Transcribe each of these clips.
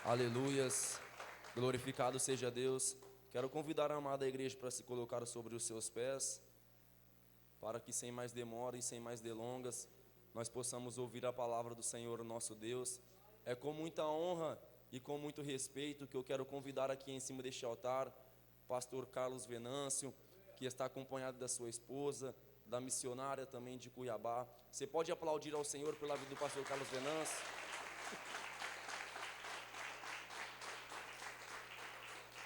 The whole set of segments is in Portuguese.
Aleluias, glorificado seja Deus. Quero convidar a amada igreja para se colocar sobre os seus pés, para que sem mais demora e sem mais delongas, nós possamos ouvir a palavra do Senhor, nosso Deus. É com muita honra e com muito respeito que eu quero convidar aqui em cima deste altar, pastor Carlos Venâncio, que está acompanhado da sua esposa, da missionária também de Cuiabá. Você pode aplaudir ao Senhor pela vida do pastor Carlos Venâncio?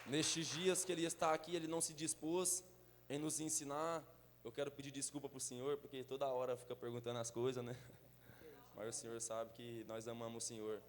Nestes dias que ele está aqui, ele não se dispôs em nos ensinar. Eu quero pedir desculpa para o Senhor, porque toda hora fica perguntando as coisas, né? Mas o Senhor sabe que nós amamos o Senhor.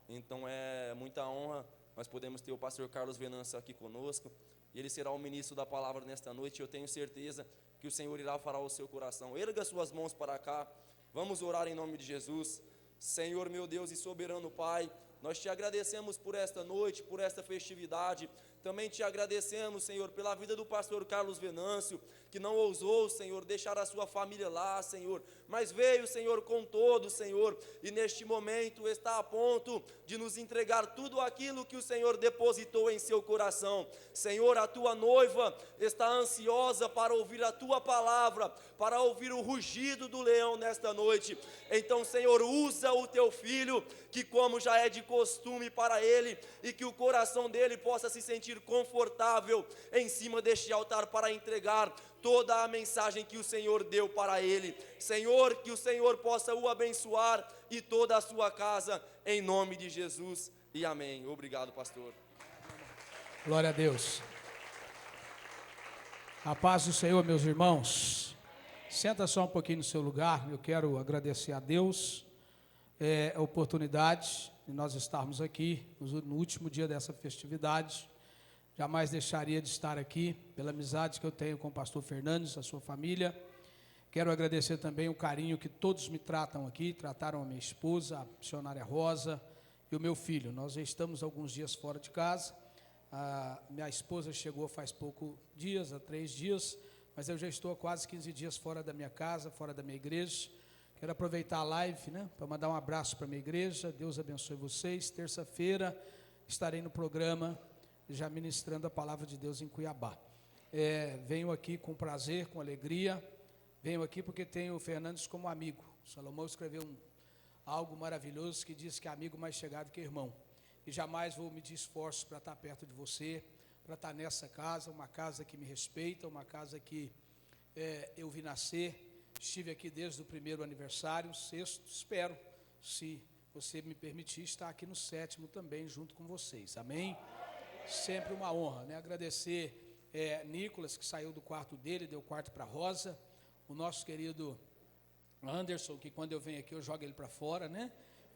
Então é muita honra nós podemos ter o pastor Carlos Venâncio aqui conosco. E ele será o ministro da palavra nesta noite. Eu tenho certeza que o Senhor irá falar ao seu coração. Erga suas mãos para cá. Vamos orar em nome de Jesus. Senhor, meu Deus e soberano Pai, nós te agradecemos por esta noite, por esta festividade. Também te agradecemos, Senhor, pela vida do pastor Carlos Venâncio, que não ousou, Senhor, deixar a sua família lá, Senhor, mas veio, Senhor, com todo, Senhor, e neste momento está a ponto de nos entregar tudo aquilo que o Senhor depositou em seu coração. Senhor, a tua noiva está ansiosa para ouvir a tua palavra, para ouvir o rugido do leão nesta noite. Então, Senhor, usa o teu filho, que como já é de costume para ele, e que o coração dele possa se sentir confortável em cima deste altar para entregar toda a mensagem que o Senhor deu para ele. Senhor, que o Senhor possa o abençoar e toda a sua casa, em nome de Jesus, e amém. Obrigado, pastor. Glória a Deus. A paz do Senhor, meus irmãos. Senta só um pouquinho no seu lugar. Eu quero agradecer a Deus a oportunidade de nós estarmos aqui no último dia dessa festividade. Jamais deixaria de estar aqui, pela amizade que eu tenho com o pastor Fernandes, a sua família. Quero agradecer também o carinho que todos me tratam aqui, trataram a minha esposa, a missionária Rosa e o meu filho. Nós já estamos alguns dias fora de casa. A minha esposa chegou faz poucos dias, há 3 dias, mas eu já estou há quase 15 dias fora da minha casa, fora da minha igreja. Quero aproveitar a live, para mandar um abraço para a minha igreja. Deus abençoe vocês. Terça-feira estarei no programa, já ministrando a palavra de Deus em Cuiabá. Venho aqui com prazer, com alegria. Venho aqui porque tenho o Fernandes como amigo. Salomão escreveu algo maravilhoso que diz que é amigo mais chegado que irmão. E jamais vou medir esforços para estar perto de você, para estar nessa casa, uma casa que me respeita, uma casa que eu vi nascer. Estive aqui desde o primeiro aniversário, o 6º, espero, se você me permitir, estar aqui no 7º também, junto com vocês, amém? Sempre uma honra, Agradecer Nicolas, que saiu do quarto dele, deu quarto para Rosa, o nosso querido Anderson, que quando eu venho aqui eu jogo ele para fora,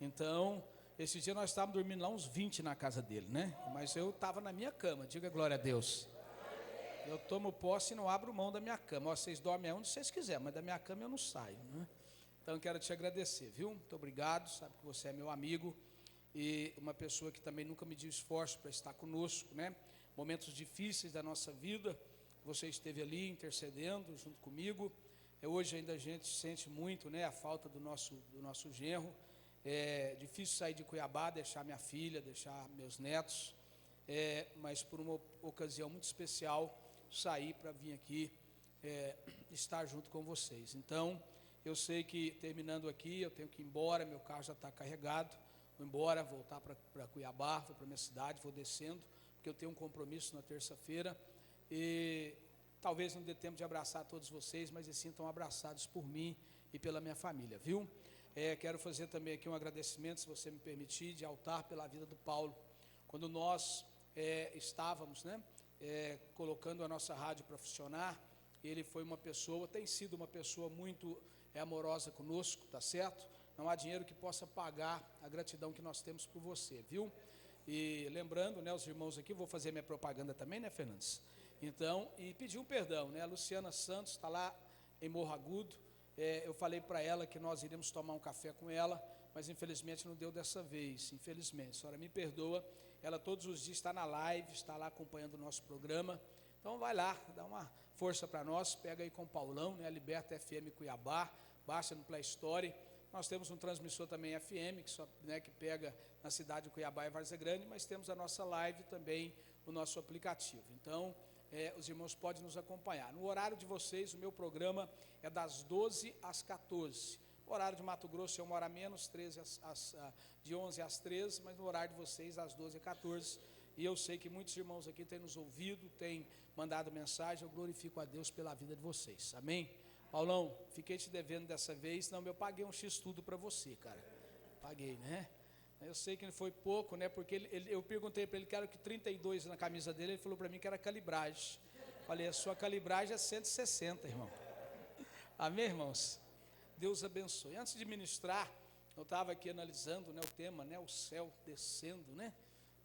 Então, esse dia nós estávamos dormindo lá uns 20 na casa dele, Mas eu estava na minha cama, diga glória a Deus. Eu tomo posse e não abro mão da minha cama. Vocês dormem onde vocês quiserem, mas da minha cama eu não saio, Então, quero te agradecer, viu? Muito obrigado, sabe que você é meu amigo e uma pessoa que também nunca mediu esforço para estar conosco, Momentos difíceis da nossa vida, você esteve ali intercedendo junto comigo. Hoje ainda a gente sente muito, a falta do nosso genro. É difícil sair de Cuiabá, deixar minha filha, deixar meus netos, mas por uma ocasião muito especial, sair para vir aqui estar junto com vocês. Então, eu sei que terminando aqui, eu tenho que ir embora, meu carro já está carregado, vou embora, voltar para Cuiabá, vou para a minha cidade, vou descendo, porque eu tenho um compromisso na terça-feira, e talvez não dê tempo de abraçar todos vocês, mas se sintam abraçados por mim e pela minha família, viu? Quero fazer também aqui um agradecimento, se você me permitir, de altar pela vida do Paulo. Quando nós estávamos, colocando a nossa rádio para funcionar, ele foi uma pessoa, tem sido uma pessoa muito amorosa conosco, tá certo? Não há dinheiro que possa pagar a gratidão que nós temos por você, viu? E lembrando, os irmãos aqui, vou fazer minha propaganda também, Fernandes? Então, e pedir um perdão, a Luciana Santos está lá em Morro Agudo. Eu falei para ela que nós iríamos tomar um café com ela, mas infelizmente não deu dessa vez, infelizmente. A senhora me perdoa, ela todos os dias está na live, está lá acompanhando o nosso programa. Então vai lá, dá uma força para nós, pega aí com o Paulão, Liberta FM Cuiabá, baixa no Play Store, Nós temos um transmissor também FM, que pega na cidade de Cuiabá e Várzea Grande, mas temos a nossa live também, o nosso aplicativo. Então, os irmãos podem nos acompanhar. No horário de vocês, o meu programa é das 12 às 14. O horário de Mato Grosso é 1 hora menos, de 11 às 13, mas no horário de vocês, das 12 às 14. E eu sei que muitos irmãos aqui têm nos ouvido, têm mandado mensagem. Eu glorifico a Deus pela vida de vocês. Amém? Paulão, fiquei te devendo dessa vez. Não, eu paguei um X-tudo para você, cara. Paguei, né? Eu sei que foi pouco, né? Porque eu perguntei para ele que era que 32 na camisa dele. Ele falou para mim que era calibragem. Falei, a sua calibragem é 160, irmão. Amém, irmãos? Deus abençoe. Antes de ministrar, eu estava aqui analisando, né, o tema, né, o céu descendo, né,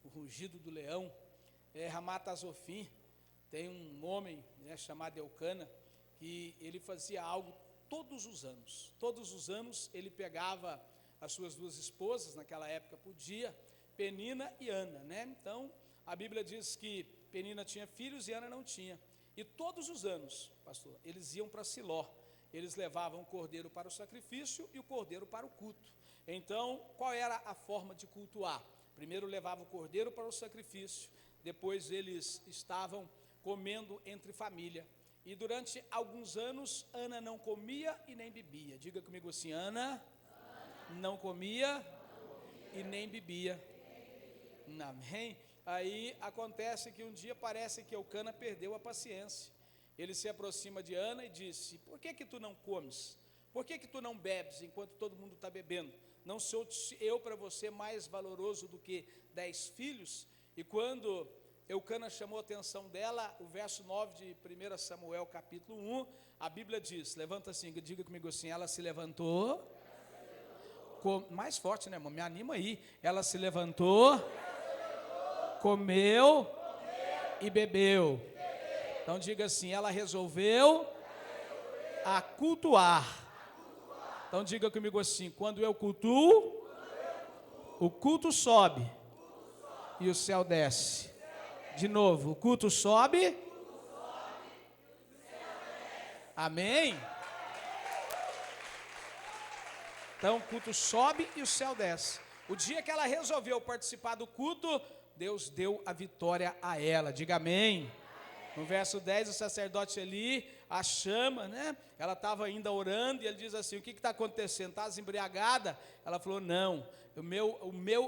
o rugido do leão. Ramat Azofim, tem um homem, né, chamado Elcana, que ele fazia algo todos os anos. Todos os anos ele pegava as suas duas esposas, naquela época podia, Penina e Ana, né? Então, a Bíblia diz que Penina tinha filhos e Ana não tinha. E todos os anos, pastor, eles iam para Siló. Eles levavam o cordeiro para o sacrifício e o cordeiro para o culto. Então, qual era a forma de cultuar? Primeiro levavam o cordeiro para o sacrifício, depois eles estavam comendo entre família. E durante alguns anos, Ana não comia e nem bebia. Diga comigo assim, Ana não comia e nem bebia. Amém? Aí acontece que um dia parece que Elcana perdeu a paciência. Ele se aproxima de Ana e disse, por que tu não comes? Por que tu não bebes enquanto todo mundo está bebendo? Não sou eu para você mais valoroso do que 10 filhos? E quando Elcana chamou a atenção dela, o verso 9 de 1 Samuel capítulo 1, a Bíblia diz, levanta assim, diga comigo assim, ela se levantou, mais forte, né, irmão? Me anima aí. Ela se levantou, comeu e bebeu. Então diga assim, ela resolveu a cultuar. Então diga comigo assim, quando eu cultuo, o culto sobe e o céu desce. De novo, o culto sobe. Amém? Então o culto sobe e o céu desce. O dia que ela resolveu participar do culto, Deus deu a vitória a ela. Diga amém. No verso 10, o sacerdote Eli a chama, né? Ela estava ainda orando e ele diz assim, o que está acontecendo? Estás embriagada? Ela falou, não,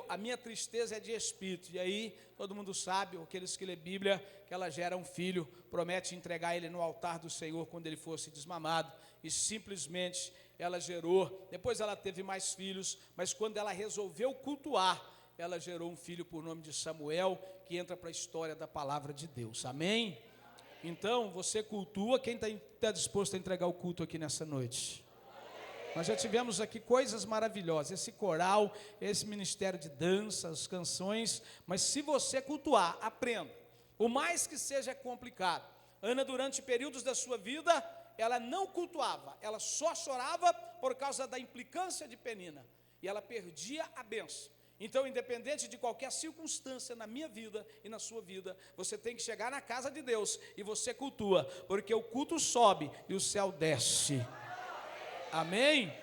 a minha tristeza é de espírito. E aí, todo mundo sabe, aqueles que lê Bíblia, que ela gera um filho, promete entregar ele no altar do Senhor quando ele fosse desmamado. E simplesmente ela gerou, depois ela teve mais filhos, mas quando ela resolveu cultuar, ela gerou um filho por nome de Samuel, que entra para a história da palavra de Deus. Amém? Então, você cultua, quem está disposto a entregar o culto aqui nessa noite? Nós já tivemos aqui coisas maravilhosas, esse coral, esse ministério de dança, as canções, mas se você cultuar, aprenda, o mais que seja complicado. Ana, durante períodos da sua vida, ela não cultuava, ela só chorava por causa da implicância de Penina, e ela perdia a bênção. Então, independente de qualquer circunstância na minha vida e na sua vida, você tem que chegar na casa de Deus e você cultua, porque o culto sobe e o céu desce. Amém?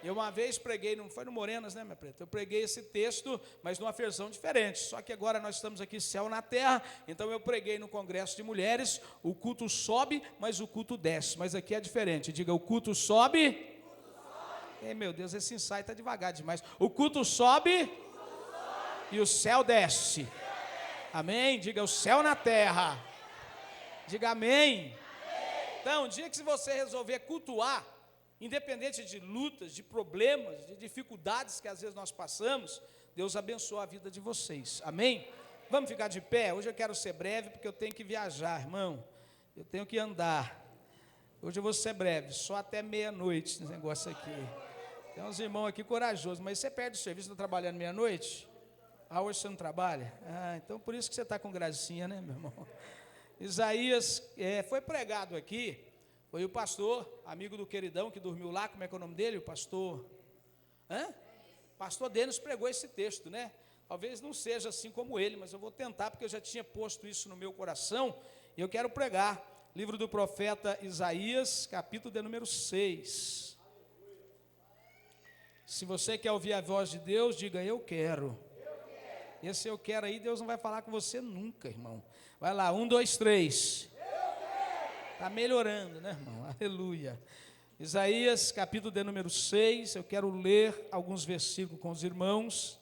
Eu uma vez preguei, não foi no Morenas, né, minha preta? Eu preguei esse texto, mas numa versão diferente. Só que agora nós estamos aqui céu na terra, então eu preguei no congresso de mulheres, o culto sobe, mas o culto desce. Mas aqui é diferente. Diga, o culto sobe. Ei, meu Deus, esse ensaio está devagar demais. O culto sobe e o céu desce. Amém? Diga, o céu na terra. Diga amém. Então, o dia que você resolver cultuar, independente de lutas, de problemas, de dificuldades que às vezes nós passamos, Deus abençoa a vida de vocês. Amém? Vamos ficar de pé? Hoje eu quero ser breve, porque eu tenho que viajar, irmão. Eu tenho que andar. Hoje eu vou ser breve, só até meia-noite esse negócio aqui. Tem uns irmãos aqui corajosos, mas você perde o serviço, está trabalhando meia-noite? Ah, hoje você não trabalha? Ah, então por isso que você está com gracinha, né, meu irmão? Isaías foi pregado aqui, foi o pastor, amigo do queridão que dormiu lá, como é que é o nome dele? O pastor... Pastor Denis pregou esse texto, né? Talvez não seja assim como ele, mas eu vou tentar, porque eu já tinha posto isso no meu coração, e eu quero pregar. Livro do profeta Isaías, capítulo de número 6. Se você quer ouvir a voz de Deus, diga eu quero. Esse eu quero aí, Deus não vai falar com você nunca, irmão. Vai lá, 1, 2, 3. Está melhorando, né, irmão? Aleluia. Isaías, capítulo de número 6, eu quero ler alguns versículos com os irmãos,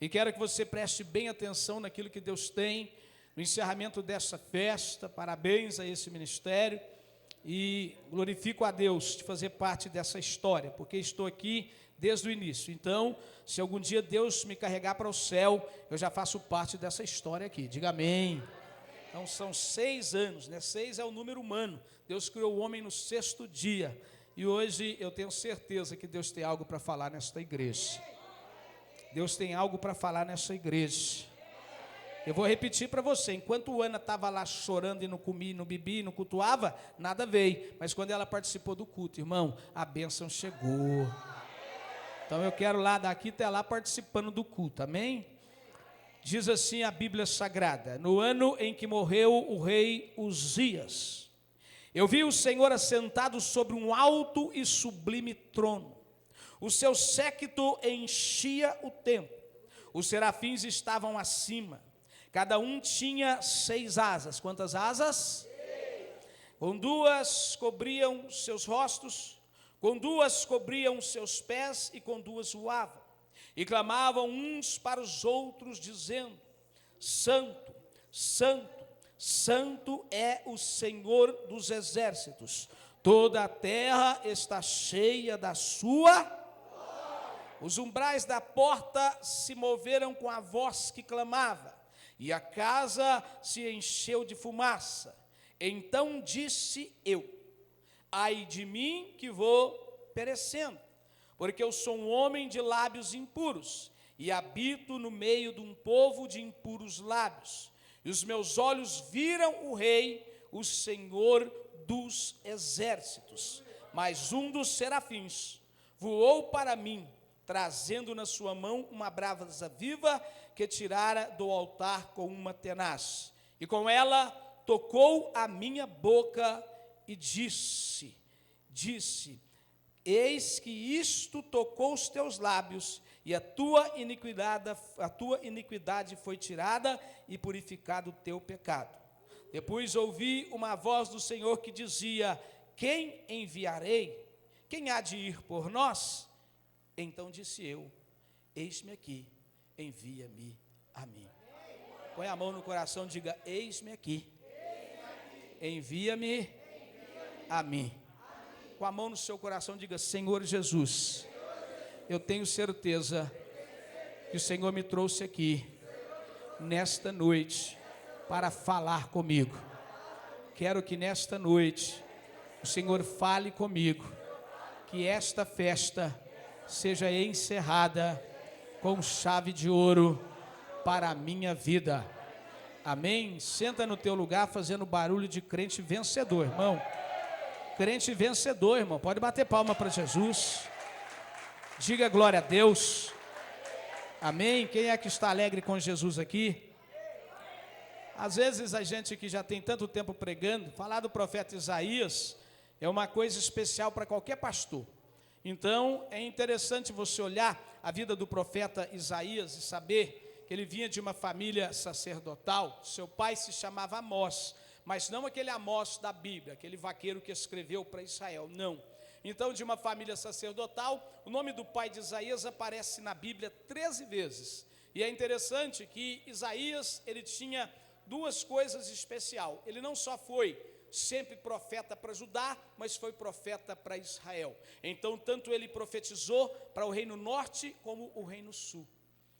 e quero que você preste bem atenção naquilo que Deus tem no encerramento dessa festa. Parabéns a esse ministério, e glorifico a Deus de fazer parte dessa história, porque estou aqui desde o início. Então, se algum dia Deus me carregar para o céu, eu já faço parte dessa história aqui. Diga amém. Então são 6 anos, né? 6 é o número humano. Deus criou o homem no 6º dia. E hoje eu tenho certeza que Deus tem algo para falar nesta igreja. Deus tem algo para falar nessa igreja. Eu vou repetir para você, enquanto Ana estava lá chorando e não comia, não bebia, não cultuava, nada veio. Mas quando ela participou do culto, irmão, a bênção chegou. Então eu quero lá daqui até lá participando do culto, amém? Diz assim a Bíblia Sagrada: no ano em que morreu o rei Uzias, eu vi o Senhor assentado sobre um alto e sublime trono. O seu séquito enchia o templo. Os serafins estavam acima. Cada um tinha 6 asas. Quantas asas? 6. Com 2 cobriam seus rostos, com 2 cobriam seus pés e com 2 voavam. E clamavam uns para os outros, dizendo: Santo, Santo, Santo é o Senhor dos exércitos. Toda a terra está cheia da sua glória. Os umbrais da porta se moveram com a voz que clamava, e a casa se encheu de fumaça. Então disse eu: ai de mim que vou perecendo, porque eu sou um homem de lábios impuros, e habito no meio de um povo de impuros lábios. E os meus olhos viram o Rei, o Senhor dos exércitos. Mas um dos serafins voou para mim, trazendo na sua mão uma brasa viva que tirara do altar com uma tenaz. E com ela tocou a minha boca e disse: eis que isto tocou os teus lábios, e a tua iniquidade foi tirada, e purificado o teu pecado. Depois ouvi uma voz do Senhor que dizia: quem enviarei? Quem há de ir por nós? Então disse eu: eis-me aqui, envia-me a mim. Põe a mão no coração e diga: eis-me aqui, envia-me a mim. Com a mão no seu coração, diga: Senhor Jesus, eu tenho certeza que o Senhor me trouxe aqui, nesta noite, para falar comigo. Quero que nesta noite, o Senhor fale comigo, que esta festa seja encerrada com chave de ouro para a minha vida. Amém? Senta no teu lugar fazendo barulho de crente vencedor, irmão. Crente vencedor, irmão. Pode bater palma para Jesus. Diga glória a Deus. Amém? Quem é que está alegre com Jesus aqui? Às vezes a gente que já tem tanto tempo pregando, falar do profeta Isaías é uma coisa especial para qualquer pastor. Então é interessante você olhar a vida do profeta Isaías e saber que ele vinha de uma família sacerdotal. Seu pai se chamava Amós, mas não aquele Amós da Bíblia, aquele vaqueiro que escreveu para Israel, não. Então, de uma família sacerdotal, o nome do pai de Isaías aparece na Bíblia 13 vezes. E é interessante que Isaías, ele tinha 2 coisas especiais. Ele não só foi sempre profeta para Judá, mas foi profeta para Israel. Então, tanto ele profetizou para o reino norte como o reino sul.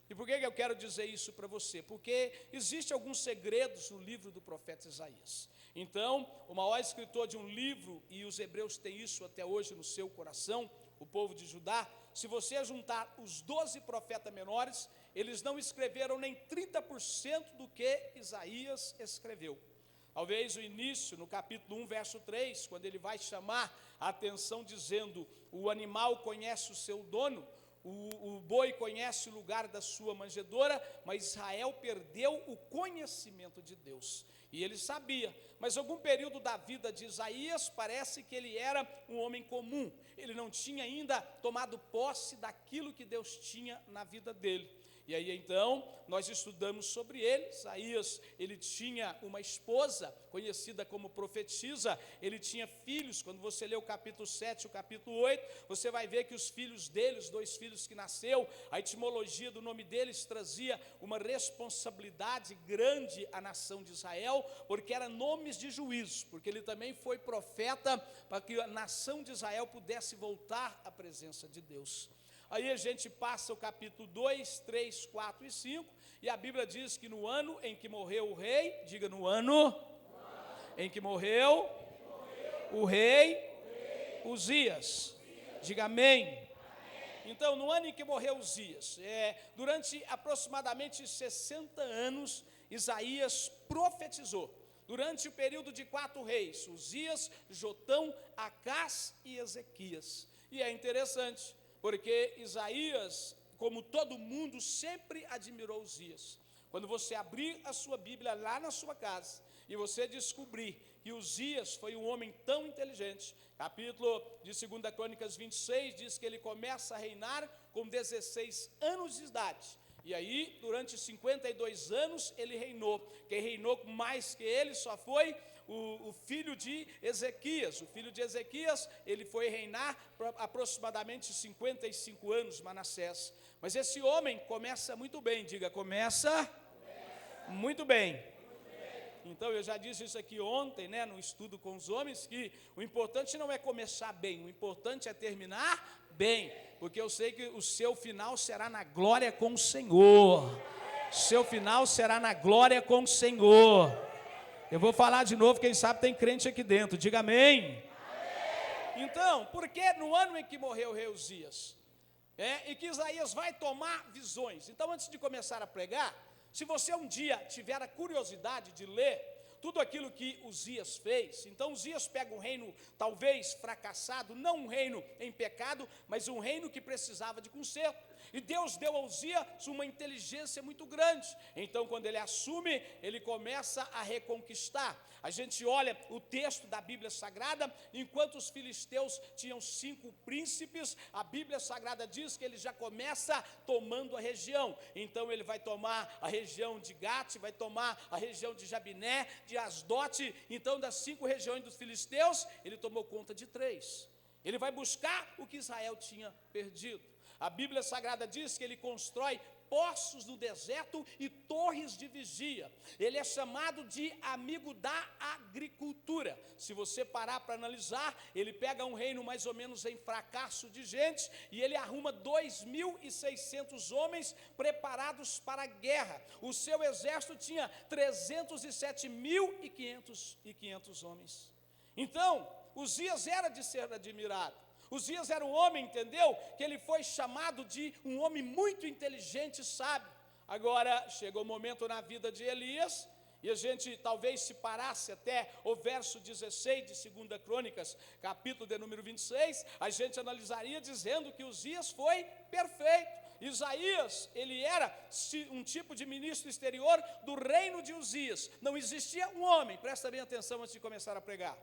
E por que eu quero dizer isso para você? Porque existem alguns segredos no livro do profeta Isaías. Então, o maior escritor de um livro, e os hebreus têm isso até hoje no seu coração, o povo de Judá, se você juntar os 12 profetas menores, eles não escreveram nem 30% do que Isaías escreveu. Talvez o início, no capítulo 1, verso 3, quando ele vai chamar a atenção dizendo: o animal conhece o seu dono, o boi conhece o lugar da sua manjedoura, mas Israel perdeu o conhecimento de Deus. E ele sabia, mas algum período da vida de Isaías, parece que ele era um homem comum. Ele não tinha ainda tomado posse daquilo que Deus tinha na vida dele. E aí então, nós estudamos sobre ele. Isaías, ele tinha uma esposa, conhecida como profetisa, ele tinha filhos. Quando você lê o capítulo 7 e o capítulo 8, você vai ver que os filhos dele, os 2 filhos que nasceu, a etimologia do nome deles trazia uma responsabilidade grande à nação de Israel, porque eram nomes de juízo, porque ele também foi profeta para que a nação de Israel pudesse voltar à presença de Deus. Aí a gente passa o capítulo 2, 3, 4 e 5, e a Bíblia diz que no ano em que morreu o rei, diga no ano em que morreu o rei Uzias, diga amém. Então, no ano em que morreu Uzias, durante aproximadamente 60 anos, Isaías profetizou. Durante o período de 4 reis, Uzias, Jotão, Acás e Ezequias. E é interessante, porque Isaías, como todo mundo, sempre admirou Uzias. Quando você abrir a sua Bíblia lá na sua casa e você descobrir que Uzias foi um homem tão inteligente, capítulo de 2 Crônicas 26 diz que ele começa a reinar com 16 anos de idade. E aí, durante 52 anos, ele reinou. Quem reinou mais que ele só foi o filho de Ezequias. O filho de Ezequias, ele foi reinar por aproximadamente 55 anos, Manassés. Mas esse homem começa muito bem, diga, começa muito bem. Então, eu já disse isso aqui ontem, no estudo com os homens, que o importante não é começar bem, o importante é terminar bem, porque eu sei que o seu final será na glória com o Senhor. Seu final será na glória com o Senhor. Eu vou falar de novo, quem sabe tem crente aqui dentro, diga amém. Então, porque no ano em que morreu o rei Uzias, e que Isaías vai tomar visões. Então, antes de começar a pregar, se você um dia tiver a curiosidade de ler tudo aquilo que Uzias fez, então Uzias pega um reino talvez fracassado, não um reino em pecado, mas um reino que precisava de conserto. E Deus deu a Uzias uma inteligência muito grande. Então, quando ele assume, ele começa a reconquistar. A gente olha o texto da Bíblia Sagrada, enquanto os filisteus tinham 5 príncipes, a Bíblia Sagrada diz que ele já começa tomando a região. Então, ele vai tomar a região de Gate, vai tomar a região de Jabiné, de Asdote. Então, das 5 regiões dos filisteus, ele tomou conta de 3. Ele vai buscar o que Israel tinha perdido. A Bíblia Sagrada diz que ele constrói poços no deserto e torres de vigia. Ele é chamado de amigo da agricultura. Se você parar para analisar, ele pega um reino mais ou menos em fracasso de gente e ele arruma 2.600 homens preparados para a guerra. O seu exército tinha 307.500 homens. Então, Uzias era de ser admirado. Uzias era um homem, entendeu? Que ele foi chamado de um homem muito inteligente e sábio. Agora, chegou o momento na vida de Elias, e a gente talvez se parasse até o verso 16 de 2 Crônicas, capítulo de número 26, a gente analisaria dizendo que Uzias foi perfeito. Isaías, ele era um tipo de ministro exterior do reino de Uzias. Não existia um homem, presta bem atenção antes de começar a pregar.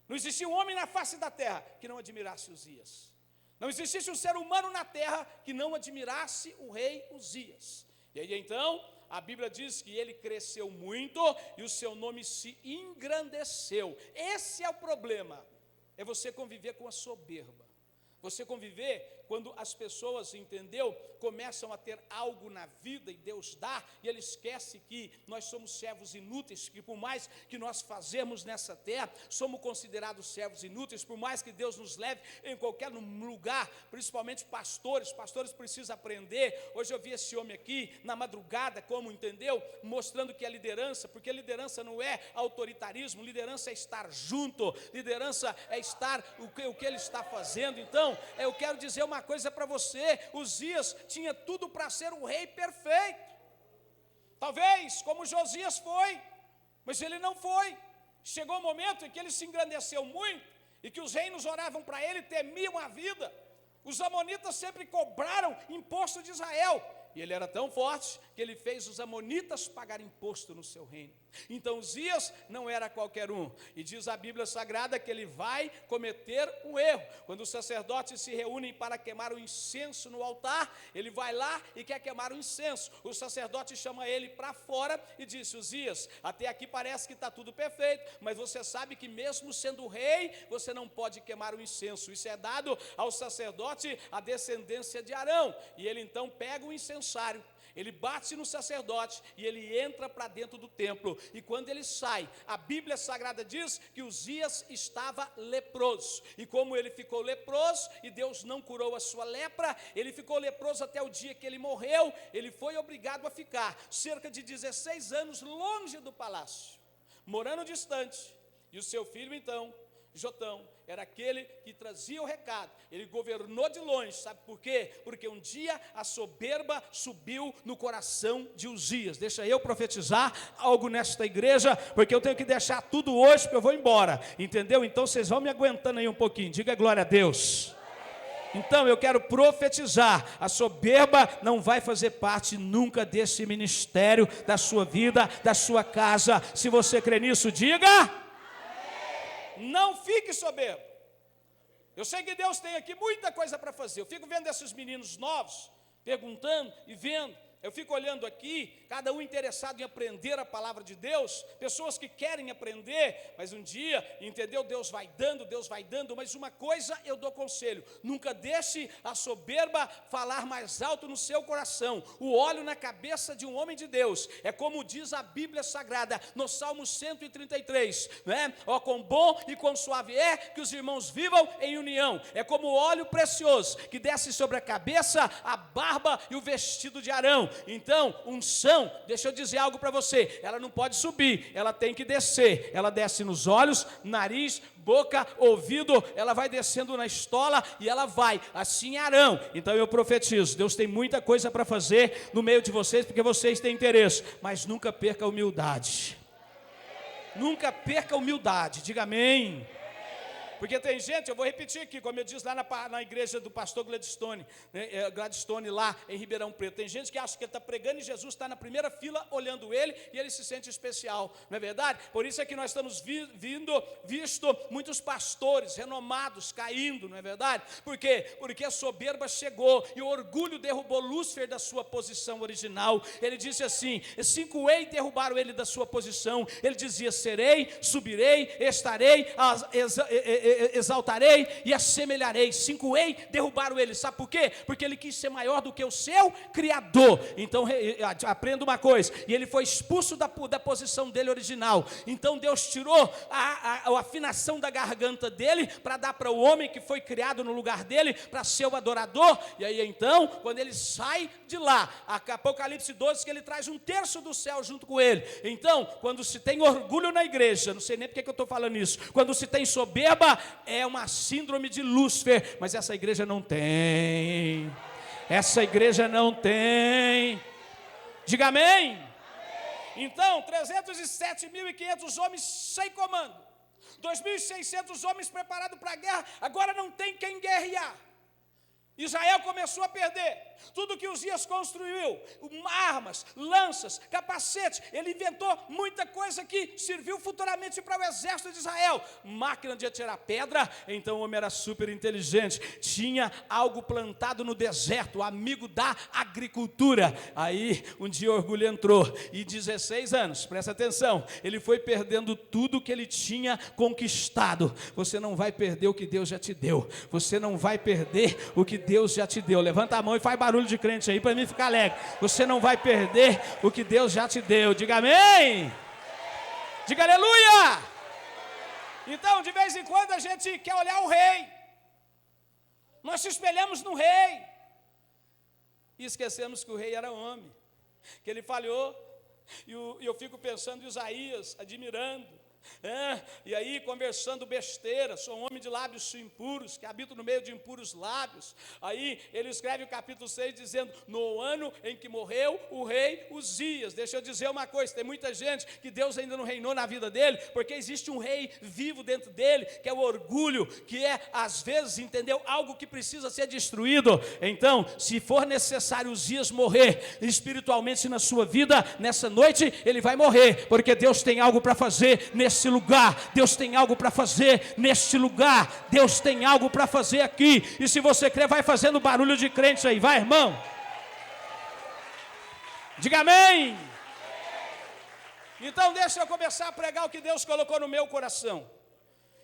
Não existia um homem na face da terra que não admirasse Uzias. Não existisse um ser humano na terra que não admirasse o rei Uzias. E aí então, a Bíblia diz que ele cresceu muito e o seu nome se engrandeceu. Esse é o problema, é você conviver com a soberba. Você conviver quando as pessoas, entendeu, começam a ter algo na vida e Deus dá, e ele esquece que nós somos servos inúteis, que por mais que nós fazemos nessa terra, somos considerados servos inúteis, por mais que Deus nos leve em qualquer lugar, principalmente pastores precisam aprender. Hoje eu vi esse homem aqui, na madrugada, como, entendeu, mostrando que é liderança, porque liderança não é autoritarismo, liderança é estar junto, liderança é estar o que ele está fazendo. Então, eu quero dizer uma coisa para você, Uzias tinha tudo para ser um rei perfeito, talvez como Josias foi, mas ele não foi. Chegou um momento em que ele se engrandeceu muito, e que os reinos oravam para ele, temiam a vida. Os amonitas sempre cobraram imposto de Israel. E ele era tão forte que ele fez os amonitas pagar imposto no seu reino. Então Uzias não era qualquer um. E diz a Bíblia Sagrada que ele vai cometer um erro. Quando os sacerdotes se reúnem para queimar o incenso no altar, ele vai lá e quer queimar o incenso. O sacerdote chama ele para fora e disse: Uzias, até aqui parece que está tudo perfeito, mas você sabe que mesmo sendo rei, você não pode queimar o incenso. Isso é dado ao sacerdote, a descendência de Arão. E ele então pega o incensário, ele bate no sacerdote e ele entra para dentro do templo. E quando ele sai, a Bíblia Sagrada diz que Uzias estava leproso. E como ele ficou leproso e Deus não curou a sua lepra, ele ficou leproso até o dia que ele morreu. Ele foi obrigado a ficar cerca de 16 anos longe do palácio, morando distante. E o seu filho então, Jotão, era aquele que trazia o recado. Ele governou de longe, sabe por quê? Porque um dia a soberba subiu no coração de Uzias. Deixa eu profetizar algo nesta igreja, porque eu tenho que deixar tudo hoje, porque eu vou embora, entendeu? Então vocês vão me aguentando aí um pouquinho, diga glória a Deus. Então eu quero profetizar, a soberba não vai fazer parte nunca desse ministério, da sua vida, da sua casa. Se você crê nisso, diga: não fique soberbo. Eu sei que Deus tem aqui muita coisa para fazer. Eu fico vendo esses meninos novos, perguntando e vendo. Eu fico olhando aqui, cada um interessado em aprender a palavra de Deus, pessoas que querem aprender, mas um dia, entendeu? Deus vai dando, mas uma coisa eu dou conselho: nunca deixe a soberba falar mais alto no seu coração. O óleo na cabeça de um homem de Deus é como diz a Bíblia Sagrada, no Salmo 133, né? Ó, quão bom e quão suave é que os irmãos vivam em união. É como o óleo precioso que desce sobre a cabeça, a barba e o vestido de Arão. Então, unção, deixa eu dizer algo para você, ela não pode subir, ela tem que descer. Ela desce nos olhos, nariz, boca, ouvido, ela vai descendo na estola e ela vai, assim é Arão. Então eu profetizo, Deus tem muita coisa para fazer no meio de vocês, porque vocês têm interesse, mas nunca perca a humildade. Nunca perca a humildade, diga amém. Porque tem gente, eu vou repetir aqui, como eu disse lá na igreja do pastor Gladstone, né, Gladstone lá em Ribeirão Preto, tem gente que acha que ele está pregando e Jesus está na primeira fila olhando ele e ele se sente especial, não é verdade? Por isso é que nós estamos visto muitos pastores renomados caindo, não é verdade? Por quê? Porque a soberba chegou e o orgulho derrubou Lúcifer da sua posição original. Ele disse assim, 5 ei derrubaram ele da sua posição. Ele dizia: serei, subirei, estarei, exaltarei e assemelharei. 5 ei derrubaram ele, sabe por quê? Porque ele quis ser maior do que o seu Criador. Então aprenda uma coisa, e ele foi expulso da posição dele original. Então Deus tirou a afinação da garganta dele para dar para o homem que foi criado no lugar dele, para ser o adorador. E aí então, quando ele sai de lá, Apocalipse 12, que ele traz 1/3 do céu junto com ele. Então, quando se tem orgulho na igreja, não sei nem porque que eu estou falando isso, quando se tem soberba, é uma síndrome de Lúcifer, mas essa igreja não tem. Essa igreja não tem. Diga amém. Então, 307.500 homens sem comando, 2.600 homens preparados para a guerra, agora não tem quem guerrear. Israel começou a perder. Tudo que Uzias construiu, armas, lanças, capacetes, ele inventou muita coisa que serviu futuramente para o exército de Israel. Máquina de atirar pedra. Então o homem era super inteligente, tinha algo plantado no deserto, amigo da agricultura. Aí um dia o orgulho entrou e 16 anos, presta atenção, ele foi perdendo tudo que ele tinha conquistado. Você não vai perder o que Deus já te deu. Você não vai perder o que Deus já te deu. Levanta a mão e faz barulho de crente aí para mim ficar alegre. Você não vai perder o que Deus já te deu. Diga amém. Diga aleluia. Então, de vez em quando a gente quer olhar o rei. Nós se espelhamos no rei e esquecemos que o rei era homem, que ele falhou. E eu fico pensando em Isaías, admirando E aí conversando besteira, sou um homem de lábios impuros, que habito no meio de impuros lábios. Aí ele escreve o capítulo 6 dizendo, no ano em que morreu o rei Uzias. Deixa eu dizer uma coisa, tem muita gente que Deus ainda não reinou na vida dele, porque existe um rei vivo dentro dele, que é o orgulho, que é às vezes, entendeu, algo que precisa ser destruído. Então, se for necessário Uzias morrer espiritualmente na sua vida, nessa noite ele vai morrer, porque Deus tem algo para fazer nesse lugar, Deus tem algo para fazer neste lugar, Deus tem algo para fazer aqui, e se você crer, vai fazendo barulho de crente aí, vai, irmão, diga amém. Então deixa eu começar a pregar o que Deus colocou no meu coração.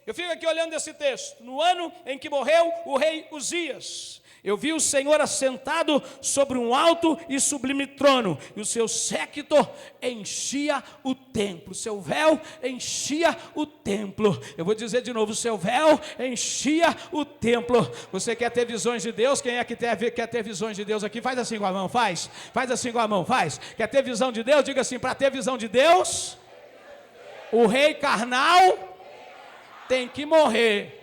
Eu fico aqui olhando esse texto, no ano em que morreu o rei Uzias, eu vi o Senhor assentado sobre um alto e sublime trono, e o seu séquito enchia o templo, o seu véu enchia o templo. Eu vou dizer de novo, o seu véu enchia o templo. Você quer ter visões de Deus? Quem é que quer ter visões de Deus aqui? Faz assim com a mão, faz assim com a mão, faz. Quer ter visão de Deus? Diga assim, para ter visão de Deus, o rei carnal tem que morrer.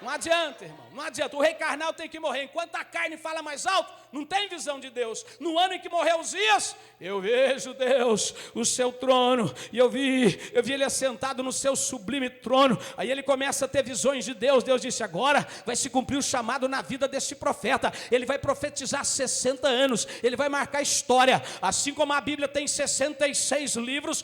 Não adianta, irmão, não adianta. O rei carnal tem que morrer. Enquanto a carne fala mais alto, não tem visão de Deus. No ano em que morreu Uzias, eu vejo Deus, o seu trono, e eu vi ele assentado no seu sublime trono. Aí ele começa a ter visões de Deus. Deus disse, agora vai se cumprir o chamado na vida desse profeta. Ele vai profetizar 60 anos, ele vai marcar história. Assim como a Bíblia tem 66 livros,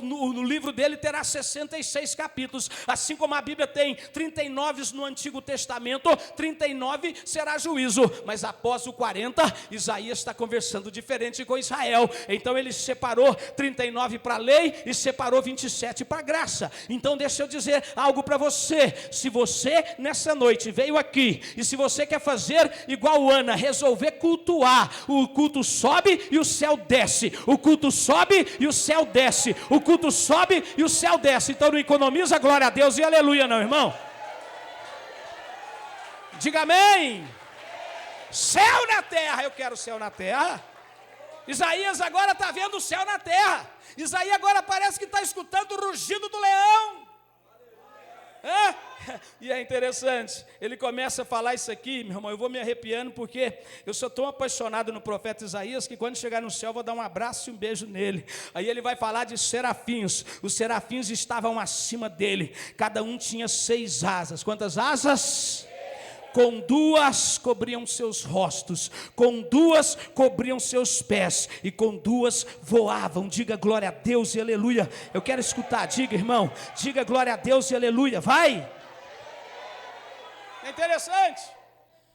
o livro dele terá 66 capítulos. Assim como a Bíblia tem 39 no Antigo Testamento, 39 será juízo. Mas após o 40, Isaías está conversando diferente com Israel. Então ele separou 39 para a lei e separou 27 para a graça. Então deixa eu dizer algo para você. Se você nessa noite veio aqui, e se você quer fazer igual Ana, resolver cultuar, o culto sobe e o céu desce, o culto sobe e o céu desce, o culto sobe e o céu desce. Então não economiza glória a Deus e aleluia não, irmão. Diga amém. Céu na terra, eu quero céu na terra. Isaías agora está vendo o céu na terra. Isaías agora parece que está escutando o rugido do leão. E é interessante, ele começa a falar isso aqui, meu irmão, eu vou me arrepiando, porque eu sou tão apaixonado no profeta Isaías, que quando chegar no céu, eu vou dar um abraço e um beijo nele. Aí ele vai falar de serafins. Os serafins estavam acima dele, cada um tinha 6 asas. Quantas asas? Com 2 cobriam seus rostos, com 2 cobriam seus pés, e com 2 voavam. Diga glória a Deus e aleluia. Eu quero escutar, diga irmão, diga glória a Deus e aleluia, vai. É interessante,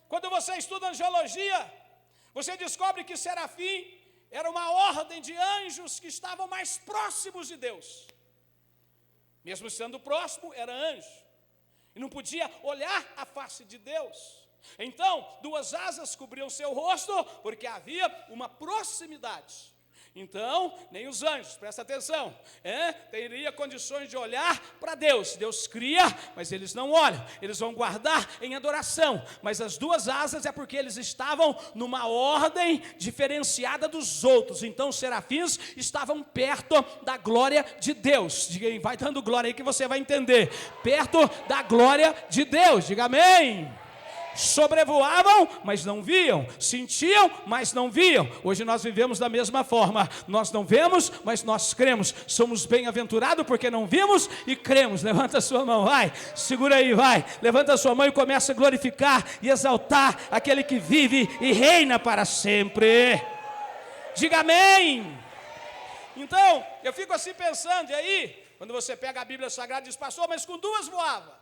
quando você estuda angiologia, você descobre que serafim era uma ordem de anjos que estavam mais próximos de Deus. Mesmo sendo próximo, era anjo, e não podia olhar a face de Deus. Então, 2 asas cobriam seu rosto, porque havia uma proximidade. Então, nem os anjos, presta atenção, teria condições de olhar para Deus. Deus cria, mas eles não olham, eles vão guardar em adoração. Mas as 2 asas é porque eles estavam numa ordem diferenciada dos outros. Então os serafins estavam perto da glória de Deus. Diga aí, vai dando glória aí que você vai entender. Perto da glória de Deus, diga amém. Sobrevoavam, mas não viam, sentiam, mas não viam. Hoje nós vivemos da mesma forma. Nós não vemos, mas nós cremos. Somos bem-aventurados porque não vimos e cremos. Levanta a sua mão, vai, segura aí, vai. Levanta a sua mão e começa a glorificar e exaltar aquele que vive e reina para sempre. Diga amém. Então, eu fico assim pensando, e aí, quando você pega a Bíblia Sagrada e diz, pastor, mas com 2 voava.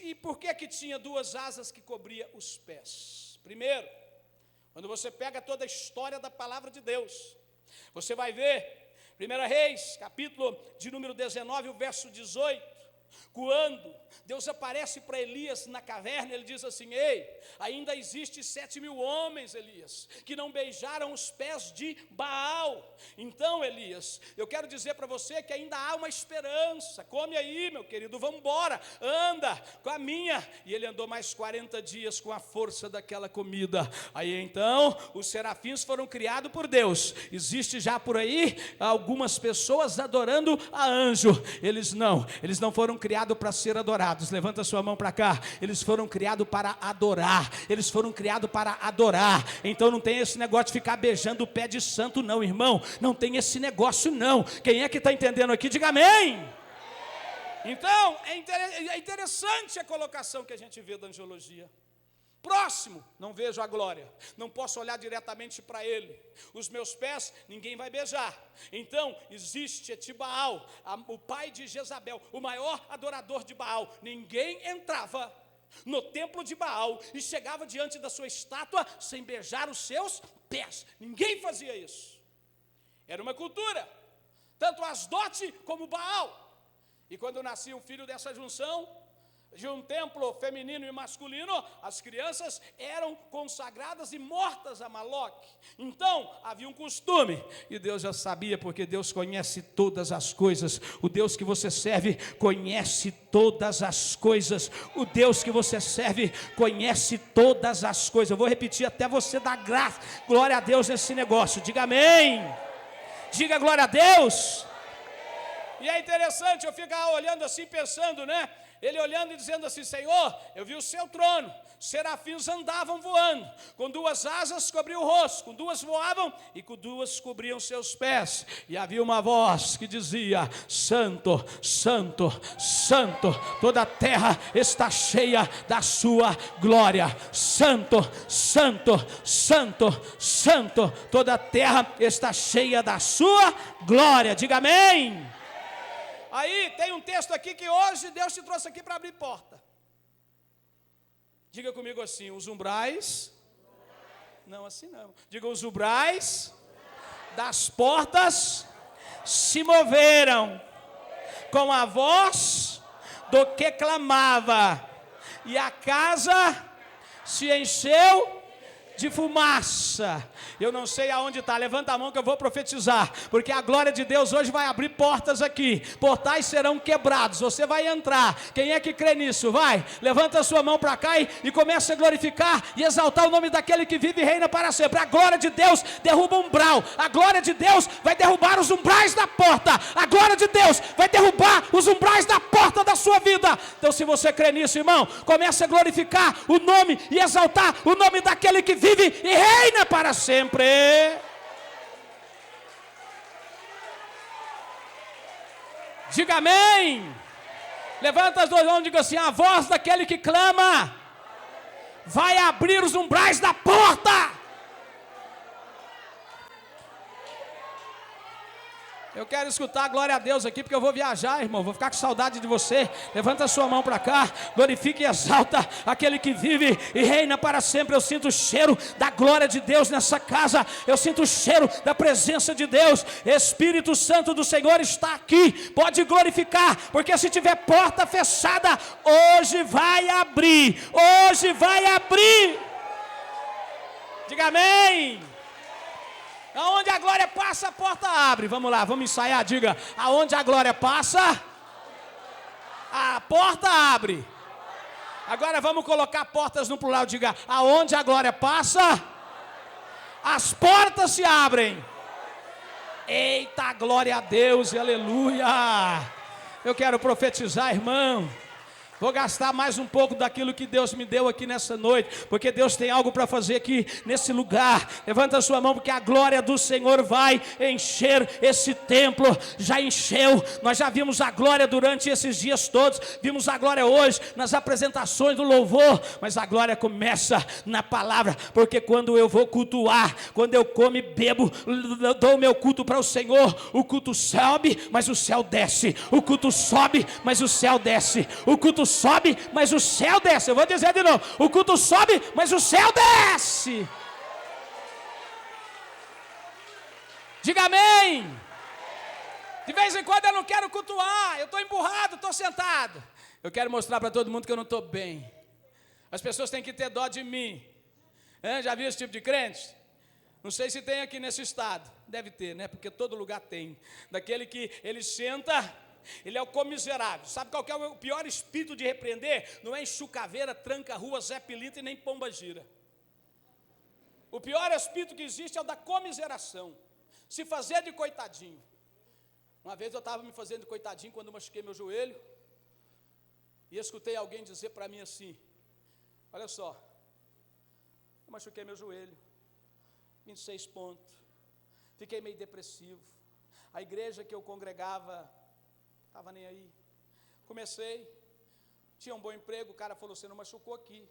E por que tinha 2 asas que cobria os pés? Primeiro, quando você pega toda a história da palavra de Deus, você vai ver, 1 Reis, capítulo de número 19, o verso 18, Quando Deus aparece para Elias na caverna, ele diz assim: ei, ainda existe 7.000 homens, Elias, que não beijaram os pés de Baal. Então, Elias, eu quero dizer para você que ainda há uma esperança. Come aí, meu querido, vamos embora, anda, caminha. E ele andou mais 40 dias com a força daquela comida. Aí então, os serafins foram criados por Deus. Existe já por aí algumas pessoas adorando a anjo. Eles não foram criados para ser adorados. Levanta sua mão para cá. Eles foram criados para adorar. Eles foram criados para adorar. Então não tem esse negócio de ficar beijando o pé de santo não, irmão. Não tem esse negócio não. Quem é que está entendendo aqui? Diga amém. Então é interessante a colocação que a gente vê da angiologia. Próximo, não vejo a glória, não posso olhar diretamente para ele, os meus pés ninguém vai beijar. Então existe Etibaal, o pai de Jezabel, o maior adorador de Baal. Ninguém entrava no templo de Baal e chegava diante da sua estátua sem beijar os seus pés. Ninguém fazia isso. Era uma cultura, tanto Asdote como Baal. E quando nascia um filho dessa junção de um templo feminino e masculino, as crianças eram consagradas e mortas a Moloque. Então, havia um costume, e Deus já sabia, porque Deus conhece todas as coisas. O Deus que você serve conhece todas as coisas. O Deus que você serve conhece todas as coisas. Eu vou repetir até você dar graça, glória a Deus nesse negócio. Diga amém. Diga glória a Deus. E é interessante, eu ficar olhando assim, pensando, né? Ele olhando e dizendo assim: Senhor, eu vi o seu trono, serafins andavam voando, com 2 asas cobriam o rosto, com 2 voavam e com 2 cobriam seus pés. E havia uma voz que dizia: Santo, Santo, Santo, toda a terra está cheia da sua glória. Santo, Santo, Santo, Santo, toda a terra está cheia da sua glória. Diga amém. Aí tem um texto aqui que hoje Deus te trouxe aqui para abrir porta. Diga comigo assim: os umbrais. Não, assim não. Diga: os umbrais das portas se moveram com a voz do que clamava, e a casa se encheu de fumaça. Eu não sei aonde está, levanta a mão que eu vou profetizar, porque a glória de Deus hoje vai abrir portas aqui, portais serão quebrados, você vai entrar. Quem é que crê nisso? Vai, levanta a sua mão para cá e começa a glorificar e exaltar o nome daquele que vive e reina para sempre. A glória de Deus derruba o umbral, a glória de Deus vai derrubar os umbrais da porta, a glória de Deus vai derrubar os umbrais da porta da sua vida. Então, se você crê nisso, irmão, comece a glorificar o nome e exaltar o nome daquele que vive e reina para sempre. Diga amém. Levanta as 2 mãos e diga assim: a voz daquele que clama vai abrir os umbrais da porta. Eu quero escutar a glória a Deus aqui, porque eu vou viajar, irmão, vou ficar com saudade de você. Levanta a sua mão para cá, glorifique e exalta aquele que vive e reina para sempre. Eu sinto o cheiro da glória de Deus nessa casa, eu sinto o cheiro da presença de Deus. Espírito Santo do Senhor está aqui, pode glorificar, porque se tiver porta fechada, hoje vai abrir, hoje vai abrir. Diga amém. Aonde a glória passa, a porta abre. Vamos lá, vamos ensaiar. Diga: aonde a glória passa, a porta abre. Agora vamos colocar portas no plural. Diga: aonde a glória passa, as portas se abrem. Eita, glória a Deus e aleluia. Eu quero profetizar, irmão. Vou gastar mais um pouco daquilo que Deus me deu aqui nessa noite, porque Deus tem algo para fazer aqui nesse lugar. Levanta a sua mão, porque a glória do Senhor vai encher esse templo. Já encheu, nós já vimos a glória durante esses dias todos, vimos a glória hoje nas apresentações do louvor, mas a glória começa na palavra, porque quando eu vou cultuar, quando eu como e bebo, eu dou o meu culto para o Senhor, o culto sobe, mas o céu desce. O culto sobe, mas o céu desce. O culto sobe, mas o céu desce. Eu vou dizer de novo: o culto sobe, mas o céu desce. Diga amém. De vez em quando eu não quero cultuar, eu estou emburrado, estou sentado. Eu quero mostrar para todo mundo que eu não estou bem. As pessoas têm que ter dó de mim. Já viu esse tipo de crente? Não sei se tem aqui nesse estado. Deve ter, né? Porque todo lugar tem. Daquele que ele senta, ele é o comiserável. Sabe qual que é o pior espírito de repreender? Não é enxucaveira, tranca-rua, Zé Pilintra e nem pomba gira. O pior espírito que existe é o da comiseração. Se fazer de coitadinho. Uma vez eu estava me fazendo de coitadinho quando eu machuquei meu joelho. E escutei alguém dizer para mim assim: olha só, eu machuquei meu joelho, 26 pontos, fiquei meio depressivo. A igreja que eu congregava, estava nem aí. Comecei, tinha um bom emprego, o cara falou: você não machucou aqui.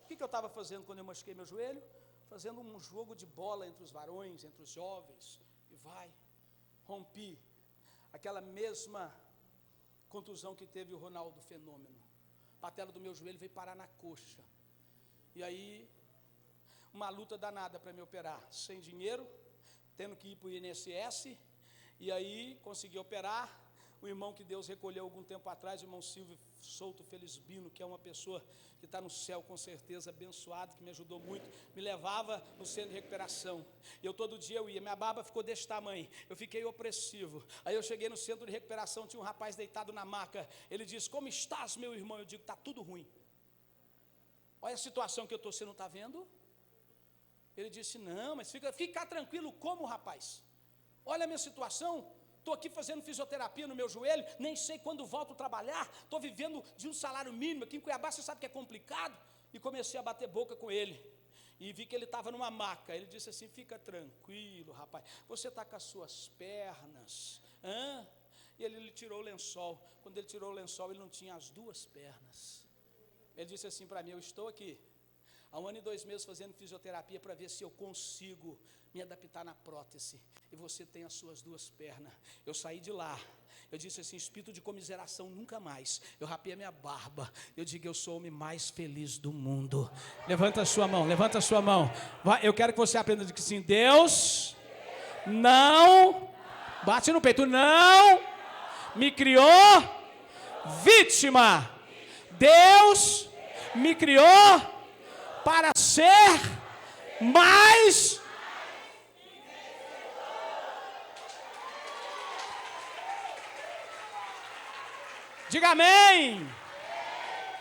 O que eu estava fazendo quando eu machuquei meu joelho? Fazendo um jogo de bola entre os varões, entre os jovens, e rompi. Aquela mesma contusão que teve o Ronaldo Fenômeno. A patela do meu joelho veio parar na coxa. E aí, uma luta danada para me operar. Sem dinheiro, tendo que ir para o INSS. E aí, consegui operar. O irmão que Deus recolheu algum tempo atrás, o irmão Silvio Souto Felisbino, que é uma pessoa que está no céu com certeza, abençoado, que me ajudou muito, me levava no centro de recuperação. E todo dia eu ia, minha barba ficou desse tamanho, eu fiquei opressivo. Aí eu cheguei no centro de recuperação, tinha um rapaz deitado na maca. Ele disse: como estás, meu irmão? Eu digo: está tudo ruim. Olha a situação que eu estou, você não está vendo? Ele disse: não, mas fica tranquilo. Como, rapaz? Olha a minha situação. Estou aqui fazendo fisioterapia no meu joelho, nem sei quando volto a trabalhar, estou vivendo de um salário mínimo, aqui em Cuiabá você sabe que é complicado. E comecei a bater boca com ele, e vi que ele estava numa maca. Ele disse assim: fica tranquilo, rapaz, você está com as suas pernas, E ele tirou o lençol. Quando ele tirou o lençol, ele não tinha as duas pernas. Ele disse assim para mim: eu estou aqui há 1 ano e 2 meses fazendo fisioterapia para ver se eu consigo me adaptar na prótese, e você tem as suas duas pernas. Eu saí de lá, eu disse assim: espírito de comiseração nunca mais. Eu rapei a minha barba, eu digo: eu sou o homem mais feliz do mundo. Levanta a sua mão, levanta a sua mão. Eu quero que você aprenda de que sim, Deus não, bate no peito, não me criou vítima. Deus me criou para ser mais. Diga amém.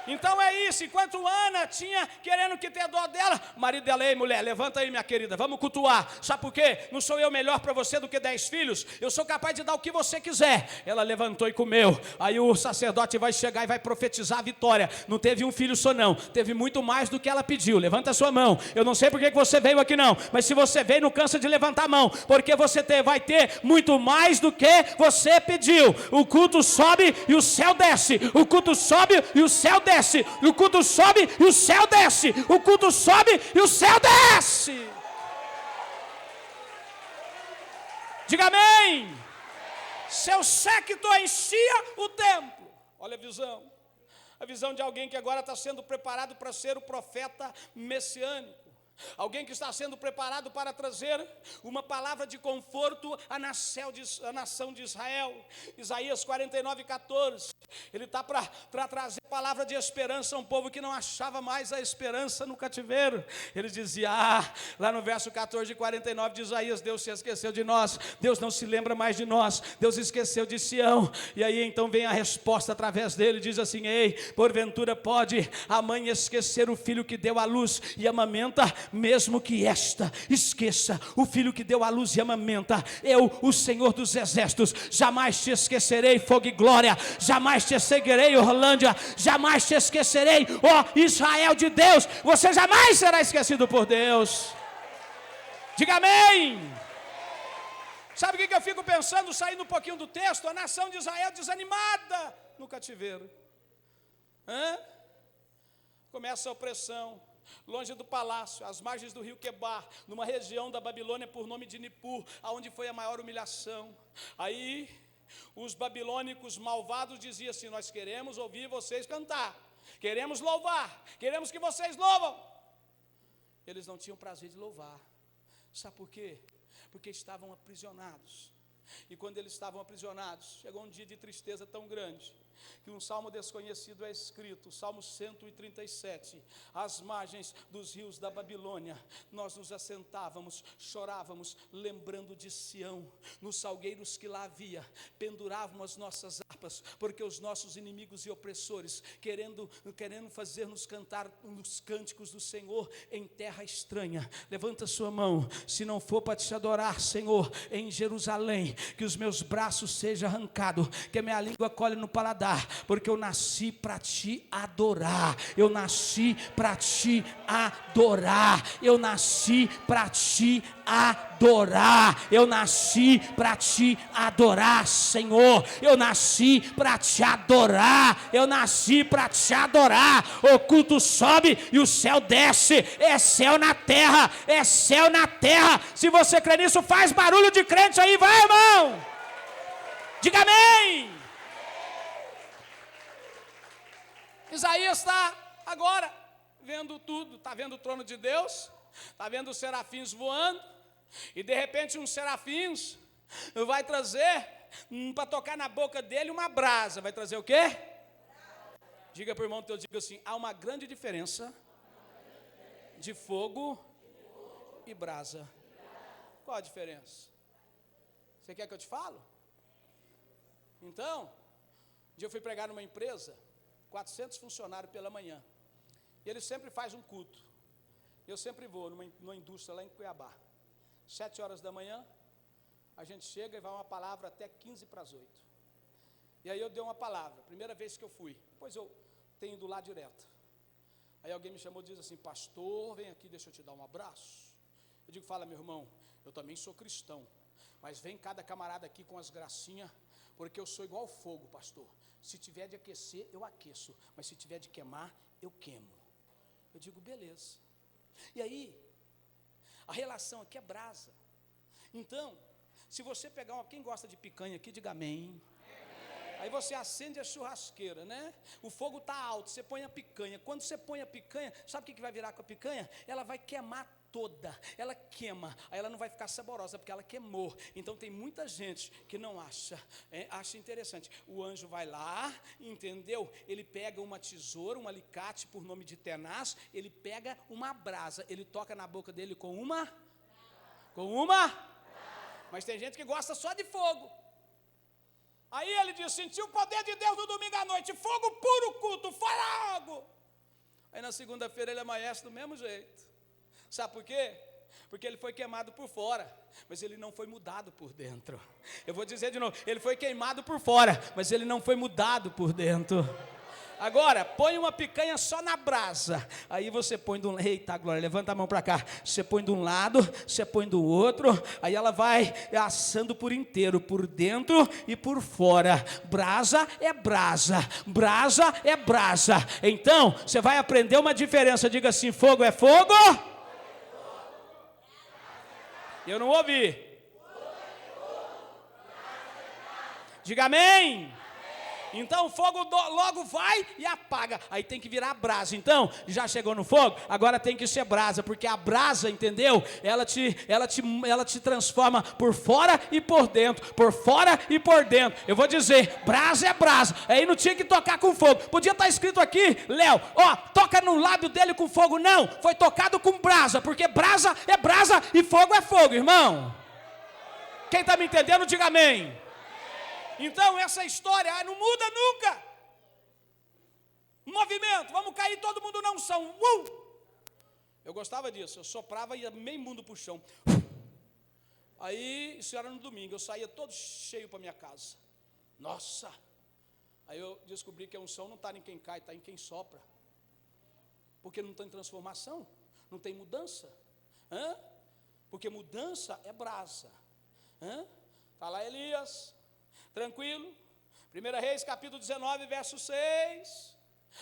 Então é isso. Enquanto Ana tinha querendo que ter dó dela, o marido dela: ei, mulher, levanta aí, minha querida, vamos cultuar. Sabe por quê? Não sou eu melhor para você do que 10 filhos? Eu sou capaz de dar o que você quiser. Ela levantou e comeu. Aí o sacerdote vai chegar e vai profetizar a vitória. Não teve um filho só não, teve muito mais do que ela pediu. Levanta a sua mão. Eu não sei por que você veio aqui não, mas se você veio, não cansa de levantar a mão, porque você vai ter muito mais do que você pediu. O culto sobe e o céu desce. O culto sobe e o céu desce. O culto sobe e o céu desce. O culto sobe e o céu desce. Diga amém. Seu séquito enchia o templo. Olha a visão. A visão de alguém que agora está sendo preparado para ser o profeta messiânico. Alguém que está sendo preparado para trazer uma palavra de conforto à nação de Israel. Isaías 49:14. Ele está para trazer palavra de esperança a um povo que não achava mais a esperança no cativeiro. Ele dizia, lá no verso 14 de 49 de Isaías: Deus se esqueceu de nós, Deus não se lembra mais de nós, Deus esqueceu de Sião. E aí então vem a resposta através dele, diz assim: ei, porventura pode a mãe esquecer o filho que deu à luz e amamenta, mesmo que esta esqueça o filho que deu à luz e amamenta? Eu, o Senhor dos Exércitos, jamais te esquecerei, Fogo e Glória, jamais te esquecerei, Orlândia, jamais te esquecerei, ó Israel de Deus. Você jamais será esquecido por Deus. Diga amém. Sabe o que eu fico pensando, saindo um pouquinho do texto? A nação de Israel desanimada no cativeiro. Começa a opressão, longe do palácio, às margens do rio Quebar, numa região da Babilônia por nome de Nippur, aonde foi a maior humilhação. Aí os babilônicos malvados diziam assim: nós queremos ouvir vocês cantar, queremos louvar, queremos que vocês louvam. Eles não tinham prazer de louvar. Sabe por quê? Porque estavam aprisionados. E quando eles estavam aprisionados, chegou um dia de tristeza tão grande, que um salmo desconhecido é escrito, o Salmo 137, às margens dos rios da Babilônia, nós nos assentávamos, chorávamos, lembrando de Sião, nos salgueiros que lá havia, pendurávamos as nossas harpas, porque os nossos inimigos e opressores, querendo fazer-nos cantar os cânticos do Senhor em terra estranha. Levanta sua mão, se não for para te adorar, Senhor, em Jerusalém, que os meus braços sejam arrancados, que a minha língua colhe no paladar, porque eu nasci para te adorar, eu nasci para te adorar, eu nasci para te adorar, eu nasci para te adorar, Senhor, eu nasci para te adorar, eu nasci para te adorar. O culto sobe e o céu desce, é céu na terra, é céu na terra. Se você crê nisso, faz barulho de crente aí, vai, irmão, diga amém. Isaías está agora vendo tudo, está vendo o trono de Deus, está vendo os serafins voando, e de repente uns serafins vai trazer, para tocar na boca dele, uma brasa. Vai trazer o quê? Diga para o irmão teu, diga assim, há uma grande diferença de fogo e brasa. Qual a diferença? Você quer que eu te falo? Então, um dia eu fui pregar numa empresa, 400 funcionários pela manhã, e ele sempre faz um culto. Eu sempre vou numa indústria lá em Cuiabá, 7 horas da manhã, a gente chega e vai uma palavra até 15 para as 8. E aí eu dei uma palavra, primeira vez que eu fui, depois eu tenho ido lá direto. Aí alguém me chamou e diz assim, pastor, vem aqui, deixa eu te dar um abraço. Eu digo, fala meu irmão, eu também sou cristão, mas vem cada camarada aqui com as gracinhas, porque eu sou igual fogo, pastor. Se tiver de aquecer, eu aqueço, mas se tiver de queimar, eu queimo. Eu digo, beleza. E aí, a relação aqui é brasa. Então, se você pegar quem gosta de picanha aqui, diga amém. Aí você acende a churrasqueira, né? O fogo está alto, você põe a picanha. Quando você põe a picanha, sabe o que vai virar com a picanha? Ela vai queimar toda, ela queima, aí ela não vai ficar saborosa, porque ela queimou. Então tem muita gente que não acha interessante. O anjo vai lá, entendeu? Ele pega uma tesoura, um alicate por nome de tenaz, ele pega uma brasa, ele toca na boca dele com uma, mas tem gente que gosta só de fogo. Aí ele diz, sentiu o poder de Deus no domingo à noite, fogo puro culto, fogo. Aí na segunda-feira ele amanhece do mesmo jeito. Sabe por quê? Porque ele foi queimado por fora, mas ele não foi mudado por dentro. Eu vou dizer de novo, ele foi queimado por fora, mas ele não foi mudado por dentro. Agora, põe uma picanha só na brasa, aí você põe de um lado, eita glória, levanta a mão para cá, você põe de um lado, você põe do outro, aí ela vai assando por inteiro, por dentro e por fora. Brasa é brasa, brasa é brasa. Então, você vai aprender uma diferença, diga assim, fogo é fogo. Eu não ouvi. Diga amém. Então o fogo logo vai e apaga. Aí tem que virar brasa. Então, já chegou no fogo, agora tem que ser brasa, porque a brasa, entendeu? Ela te transforma por fora e por dentro, por fora e por dentro. Eu vou dizer, brasa é brasa. Aí não tinha que tocar com fogo. Podia estar escrito aqui, Léo, toca no lábio dele com fogo. Não, foi tocado com brasa, porque brasa é brasa e fogo é fogo, irmão. Quem está me entendendo, diga amém. Então essa história não muda nunca. Movimento, vamos cair todo mundo na unção. Eu gostava disso, eu soprava e ia meio mundo para o chão. Aí, isso era no domingo, eu saía todo cheio para minha casa. Nossa! Aí eu descobri que a unção não está em quem cai, está em quem sopra. Porque não tem transformação, não tem mudança. Porque mudança é brasa. Está lá Elias, tranquilo, 1 Reis capítulo 19, verso 6,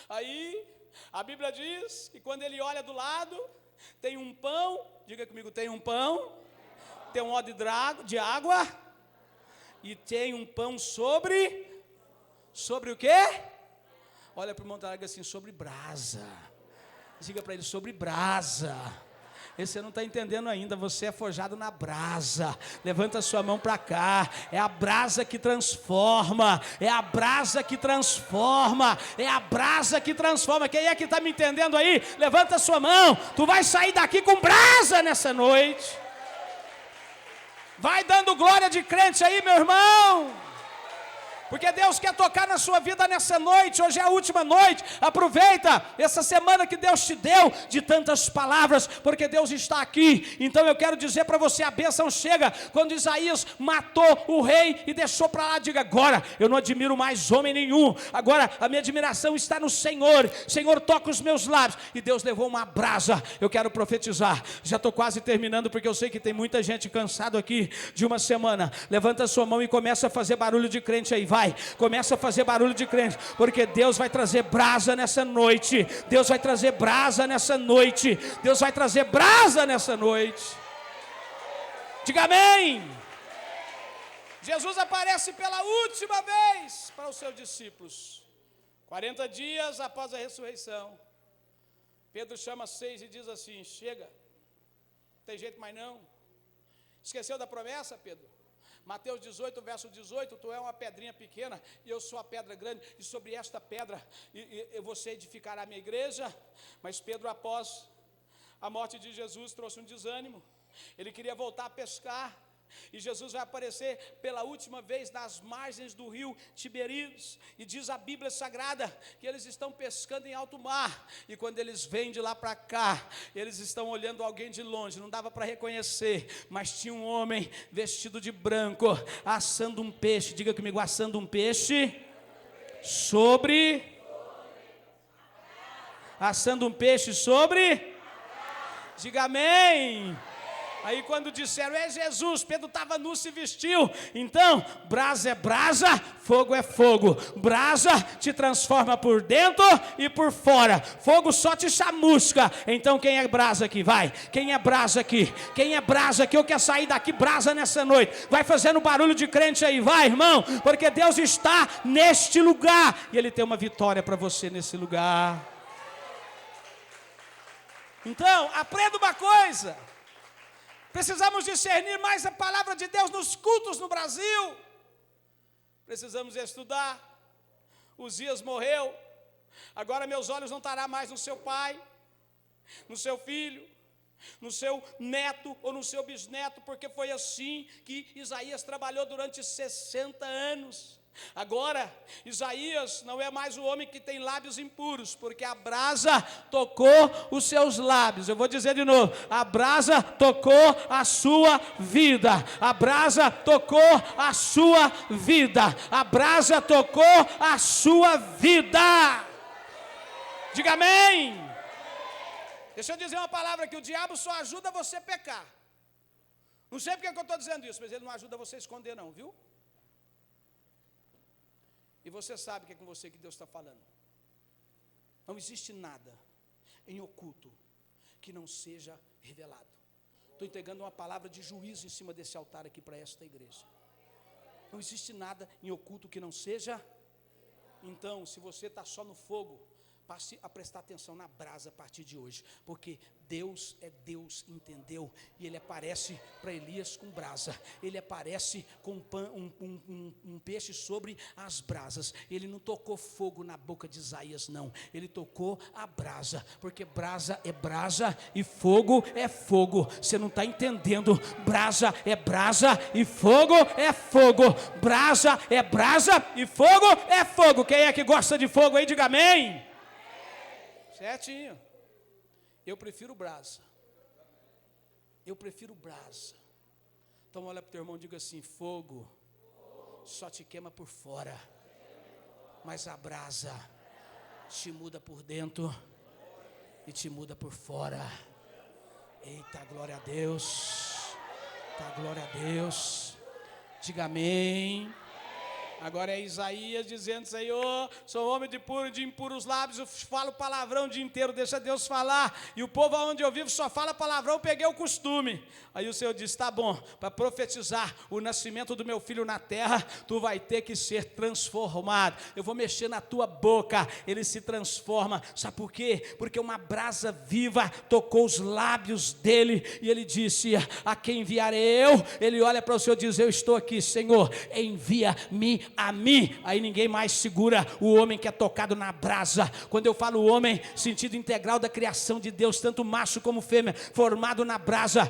aí a Bíblia diz que quando ele olha do lado, tem um pão, diga comigo, tem um pão, tem um odre de água, e tem um pão sobre o quê? Olha para o irmão, diga assim, sobre brasa, diga para ele, sobre brasa. Esse você não está entendendo ainda. Você é forjado na brasa. Levanta a sua mão para cá. É a brasa que transforma. É a brasa que transforma. É a brasa que transforma. Quem é que está me entendendo aí? Levanta a sua mão. Tu vai sair daqui com brasa nessa noite. Vai dando glória de crente aí, meu irmão. Porque Deus quer tocar na sua vida nessa noite. Hoje é a última noite. Aproveita essa semana que Deus te deu de tantas palavras, porque Deus está aqui. Então eu quero dizer para você, a bênção chega quando Isaías matou o rei e deixou para lá. Diga: agora eu não admiro mais homem nenhum. Agora a minha admiração está no Senhor. Senhor, toca os meus lábios. E Deus levou uma brasa. Eu quero profetizar. Já estou quase terminando, porque eu sei que tem muita gente cansado aqui de uma semana. Levanta a sua mão e começa a fazer barulho de crente aí. Vai, começa a fazer barulho de crente, porque Deus vai trazer brasa nessa noite. Deus vai trazer brasa nessa noite. Deus vai trazer brasa nessa noite. Diga amém. Jesus aparece pela última vez para os seus discípulos, 40 dias após a ressurreição. Pedro chama 6 e diz assim: chega, não tem jeito mais não. Esqueceu da promessa, Pedro? Mateus 18, verso 18, tu é uma pedrinha pequena e eu sou a pedra grande, e sobre esta pedra você edificará a minha igreja. Mas Pedro, após a morte de Jesus, trouxe um desânimo. Ele queria voltar a pescar, e Jesus vai aparecer pela última vez nas margens do rio Tiberíades, e diz a Bíblia Sagrada que eles estão pescando em alto mar, e quando eles vêm de lá para cá, eles estão olhando alguém de longe, não dava para reconhecer, mas tinha um homem vestido de branco, assando um peixe. Diga comigo: assando um peixe assando um peixe sobre, diga amém. Aí quando disseram: é Jesus, Pedro estava nu, se vestiu. Então, brasa é brasa, fogo é fogo. Brasa te transforma por dentro e por fora. Fogo só te chamusca. Então quem é brasa aqui? Vai. Quem é brasa aqui? Quem é brasa aqui? Eu quero sair daqui brasa nessa noite. Vai fazendo barulho de crente aí. Vai, irmão. Porque Deus está neste lugar. E Ele tem uma vitória para você nesse lugar. Então, aprenda uma coisa. Precisamos discernir mais a palavra de Deus nos cultos no Brasil. Precisamos estudar. Uzias morreu. Agora meus olhos não estarão mais no seu pai, no seu filho, no seu neto ou no seu bisneto, porque foi assim que Isaías trabalhou durante 60 anos. Agora, Isaías não é mais o homem que tem lábios impuros, porque a brasa tocou os seus lábios. Eu vou dizer de novo: a brasa tocou a sua vida. A brasa tocou a sua vida. A brasa tocou a sua vida. Diga amém. Deixa eu dizer uma palavra: que o diabo só ajuda você a pecar. Não sei porque que eu estou dizendo isso, mas ele não ajuda você a esconder não, viu? E você sabe que é com você que Deus está falando. Não existe nada em oculto que não seja revelado. Estou entregando uma palavra de juízo em cima desse altar aqui para esta igreja. Não existe nada em oculto que não seja. Então, se você está só no fogo, passe a prestar atenção na brasa a partir de hoje, porque Deus é Deus, entendeu? E Ele aparece para Elias com brasa. Ele aparece com um peixe sobre as brasas. Ele não tocou fogo na boca de Isaías, não. Ele tocou a brasa, porque brasa é brasa e fogo é fogo. Você não está entendendo? Brasa é brasa e fogo é fogo. Brasa é brasa e fogo é fogo. Quem é que gosta de fogo aí, diga amém. Certinho. Eu prefiro brasa. Eu prefiro brasa. Então olha para o teu irmão e diga assim: fogo só te queima por fora, mas a brasa te muda por dentro e te muda por fora. Eita, glória a Deus. Eita, glória a Deus. Diga amém. Agora é Isaías dizendo: Senhor, sou homem de impuros lábios, eu falo palavrão o dia inteiro, deixa Deus falar. E o povo onde eu vivo só fala palavrão, eu peguei o costume. Aí o Senhor diz: tá bom, para profetizar o nascimento do meu filho na terra, tu vai ter que ser transformado. Eu vou mexer na tua boca, ele se transforma. Sabe por quê? Porque uma brasa viva tocou os lábios dele, e ele disse: a quem enviarei eu? Ele olha para o Senhor e diz: eu estou aqui, Senhor, envia-me a mim. Aí ninguém mais segura o homem que é tocado na brasa. Quando eu falo homem, sentido integral da criação de Deus, tanto macho como fêmea, formado na brasa,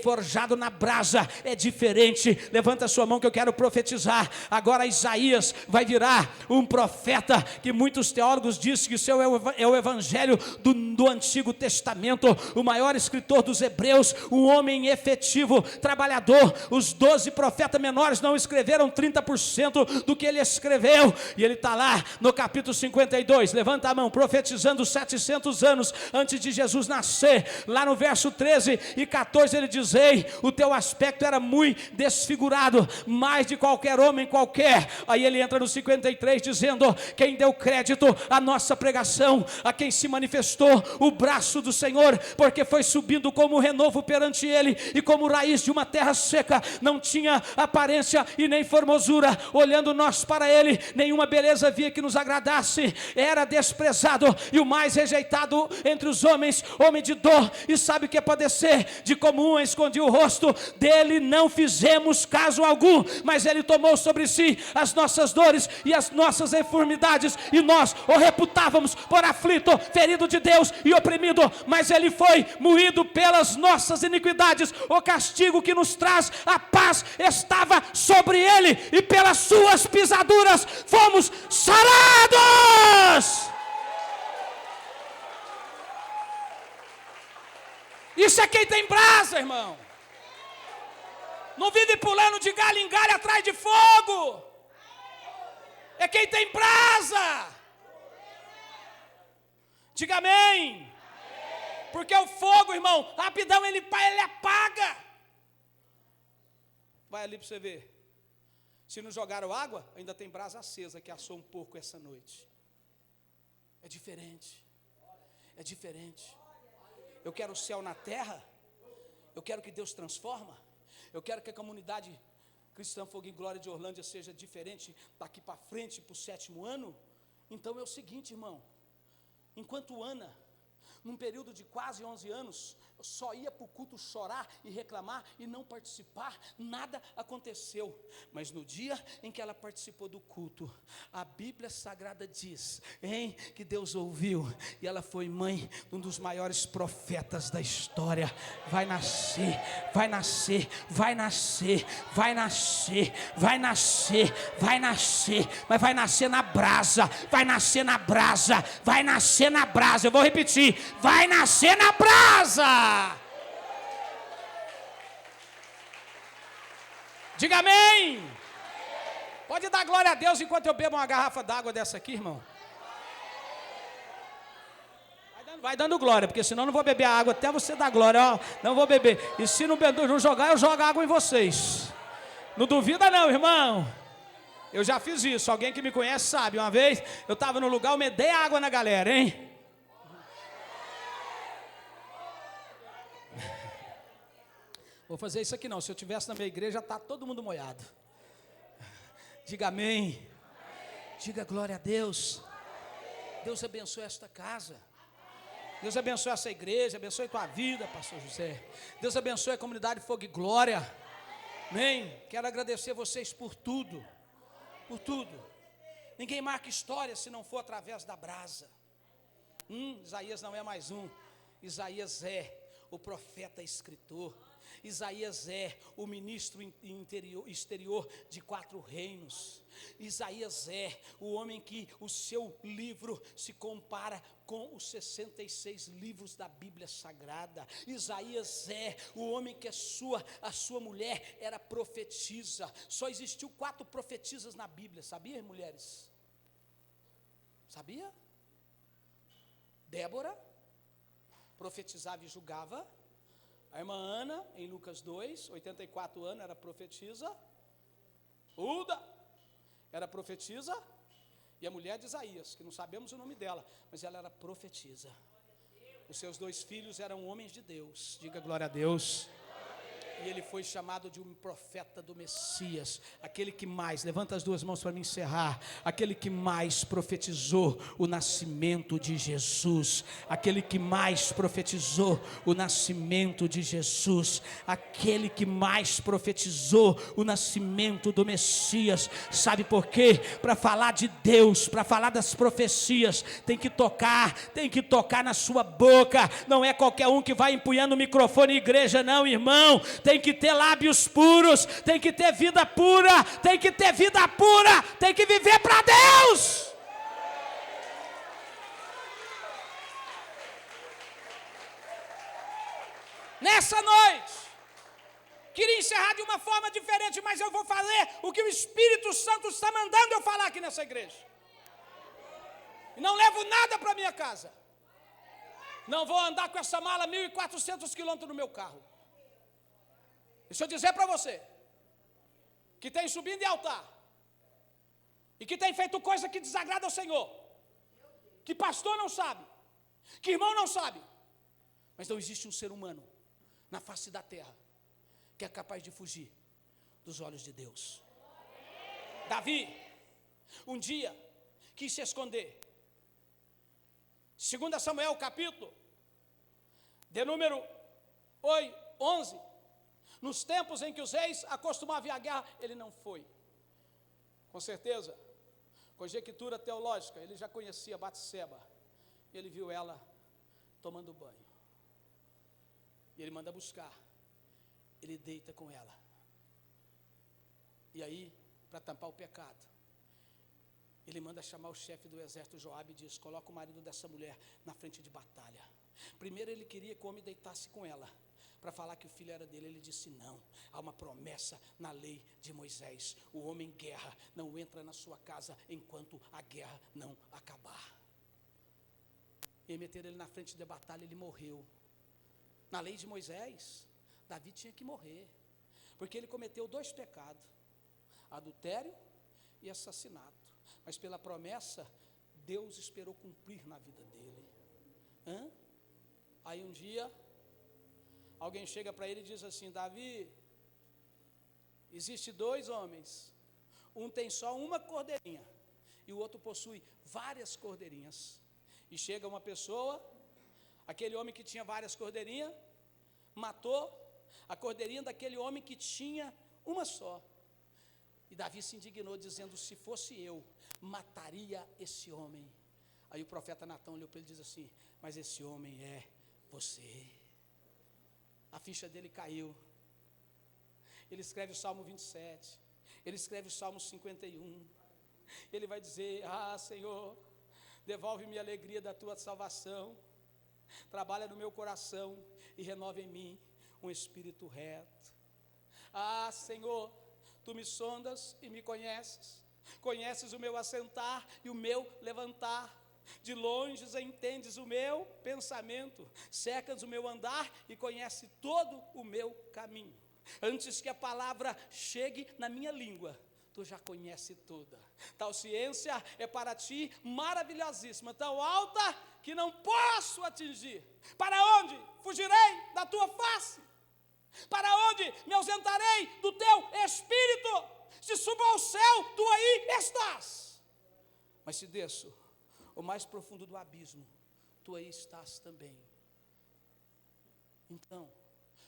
forjado na brasa, é diferente. Levanta a sua mão que eu quero profetizar. Agora Isaías vai virar um profeta que muitos teólogos dizem que o seu é o evangelho do Antigo Testamento, o maior escritor dos Hebreus, um homem efetivo, trabalhador. Os 12 profetas menores não escreveram 30% do que ele escreveu, e ele está lá no capítulo 52, levanta a mão, profetizando 700 anos antes de Jesus nascer. Lá no verso 13 e 14 ele diz: ei, o teu aspecto era muito desfigurado, mais de qualquer homem qualquer. Aí ele entra no 53 dizendo: quem deu crédito à nossa pregação, a quem se manifestou o braço do Senhor, porque foi subindo como renovo perante ele, e como raiz de uma terra seca, não tinha aparência e nem formosura. Olhando nós para ele, nenhuma beleza havia que nos agradasse, era desprezado e o mais rejeitado entre os homens, homem de dor, e sabe o que é padecer, de comum escondia o rosto, dele não fizemos caso algum, mas ele tomou sobre si as nossas dores e as nossas enfermidades, e nós o reputávamos por aflito, ferido de Deus e oprimido, mas ele foi moído pelas nossas iniquidades, o castigo que nos traz a paz estava sobre ele, e pelas suas pisaduras fomos sarados. Isso é quem tem brasa, irmão. Não vive pulando de galho em galho atrás de fogo. É quem tem brasa. Diga amém. Porque o fogo, irmão, rapidão ele apaga. Vai ali para você ver. Se não jogaram água, ainda tem brasa acesa que assou um pouco essa noite. É diferente. É diferente. Eu quero o céu na terra. Eu quero que Deus transforma. Eu quero que a comunidade cristã Fogo e Glória de Orlândia seja diferente daqui para frente, para o 7º ano. Então é o seguinte, irmão. Enquanto Ana, num período de quase 11 anos, só ia para o culto chorar e reclamar e não participar, nada aconteceu. Mas no dia em que ela participou do culto, a Bíblia Sagrada diz, que Deus ouviu, e ela foi mãe de um dos maiores profetas da história. Vai nascer, vai nascer, vai nascer, vai nascer, vai nascer, vai nascer, mas vai nascer na brasa, vai nascer na brasa, vai nascer na brasa. Eu vou repetir, vai nascer na brasa. Diga amém. Pode dar glória a Deus enquanto eu bebo uma garrafa d'água dessa aqui, irmão. Vai dando glória, porque senão eu não vou beber a água até você dar glória. Ó, não vou beber. E se não jogar, eu jogo água em vocês. Não duvida não, irmão. Eu já fiz isso. Alguém que me conhece sabe. Uma vez eu estava no lugar, eu me dei água na galera, hein? Vou fazer isso aqui não. Se eu estivesse na minha igreja, está todo mundo molhado. Diga amém. Diga glória a Deus. Deus abençoe esta casa. Deus abençoe essa igreja. Abençoe tua vida, pastor José. Deus abençoe a comunidade Fogo e Glória. Amém. Quero agradecer vocês por tudo. Por tudo. Ninguém marca história se não for através da brasa. Isaías não é mais um. Isaías é o profeta escritor. Isaías é o ministro exterior de 4 reinos. Isaías é o homem que o seu livro se compara com os 66 livros da Bíblia Sagrada. Isaías é o homem que a sua mulher era profetisa. Só existiu 4 profetisas na Bíblia, sabia, mulheres? Sabia? Débora profetizava e julgava. A irmã Ana, em Lucas 2, 84 anos, era profetisa. Uda era profetisa, e a mulher de Isaías, que não sabemos o nome dela, mas ela era profetisa. Os seus 2 filhos eram homens de Deus, diga glória a Deus. E ele foi chamado de um profeta do Messias, aquele que mais, levanta as 2 mãos para me encerrar, aquele que mais profetizou o nascimento de Jesus, aquele que mais profetizou o nascimento de Jesus, aquele que mais profetizou o nascimento do Messias. Sabe por quê? Para falar de Deus, para falar das profecias, tem que tocar na sua boca. Não é qualquer um que vai empunhando o microfone em igreja, não, irmão. Tem que ter lábios puros, tem que ter vida pura, tem que viver para Deus. Nessa noite, queria encerrar de uma forma diferente, mas eu vou fazer o que o Espírito Santo está mandando eu falar aqui nessa igreja. E não levo nada para minha casa. Não vou andar com essa mala 1.400 quilômetros no meu carro. Deixa eu dizer para você, que tem subido em altar, e que tem feito coisa que desagrada ao Senhor, que pastor não sabe, que irmão não sabe, mas não existe um ser humano na face da terra que é capaz de fugir dos olhos de Deus. Davi, um dia, quis se esconder. 2 Samuel, capítulo de número 11, nos tempos em que os reis acostumavam a guerra, ele não foi. Com certeza, conjectura teológica, ele já conhecia Batseba. Ele viu ela tomando banho. E ele manda buscar. Ele deita com ela. E aí, para tampar o pecado, ele manda chamar o chefe do exército, Joabe, e diz: coloca o marido dessa mulher na frente de batalha. Primeiro ele queria que o homem deitasse com ela, para falar que o filho era dele. Ele disse: não, há uma promessa na lei de Moisés, o homem em guerra não entra na sua casa enquanto a guerra não acabar. E meteram ele na frente da batalha, ele morreu. Na lei de Moisés, Davi tinha que morrer, porque ele cometeu 2 pecados, adultério e assassinato, mas pela promessa, Deus esperou cumprir na vida dele. Aí um dia, alguém chega para ele e diz assim: Davi, existe 2 homens, um tem só uma cordeirinha, e o outro possui várias cordeirinhas. E chega uma pessoa, aquele homem que tinha várias cordeirinhas, matou a cordeirinha daquele homem que tinha uma só. E Davi se indignou, dizendo: se fosse eu, mataria esse homem. Aí o profeta Natão olhou para ele e diz assim: mas esse homem é você. A ficha dele caiu. Ele escreve o Salmo 27, ele escreve o Salmo 51. Ele vai dizer: ah, Senhor, devolve-me a alegria da tua salvação, trabalha no meu coração e renova em mim um espírito reto. Ah, Senhor, tu me sondas e me conheces, conheces o meu assentar e o meu levantar. De longe entendes o meu pensamento, cercas o meu andar e conhece todo o meu caminho. Antes que a palavra chegue na minha língua, tu já conhece toda. Tal ciência é para ti maravilhosíssima, tão alta que não posso atingir. Para onde fugirei da tua face? Para onde me ausentarei do teu espírito? Se subo ao céu, tu aí estás. Mas se desço o mais profundo do abismo, tu aí estás também. Então,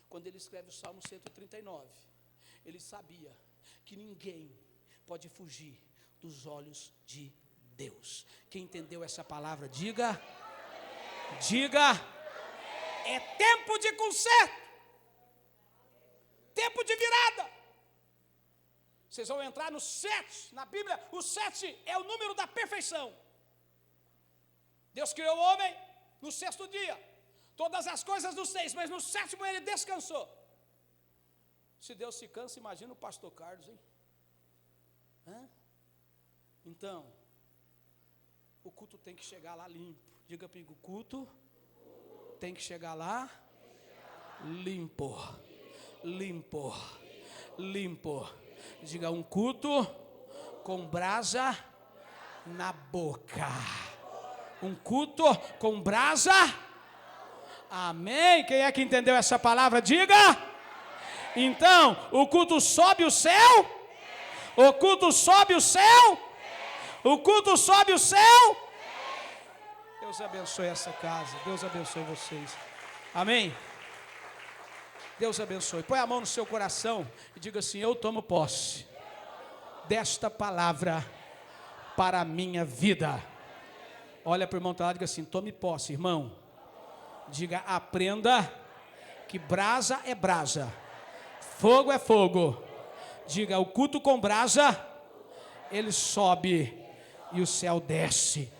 quando ele escreve o Salmo 139, ele sabia que ninguém pode fugir dos olhos de Deus. Quem entendeu essa palavra, diga. É tempo de conserto, tempo de virada. Vocês vão entrar no 7, na Bíblia, o 7 é o número da perfeição. Deus criou o homem no 6º dia, todas as coisas no 6, mas no 7º ele descansou. Se Deus se cansa, imagina o pastor Carlos, hein? Então, o culto tem que chegar lá limpo. Diga comigo: o culto tem que chegar lá limpo. Limpo. Diga: um culto com brasa na boca. Um culto com brasa. Amém? Quem é que entendeu essa palavra? Diga. Então, o culto sobe o céu? O culto sobe o céu? O culto sobe o céu? Deus abençoe essa casa. Deus abençoe vocês. Amém? Deus abençoe. Põe a mão no seu coração e diga assim: eu tomo posse desta palavra para a minha vida. Olha para o irmão do lado e diga assim: tome posse, irmão. Diga: aprenda que brasa é brasa, fogo é fogo. Diga: o culto com brasa, ele sobe e o céu desce.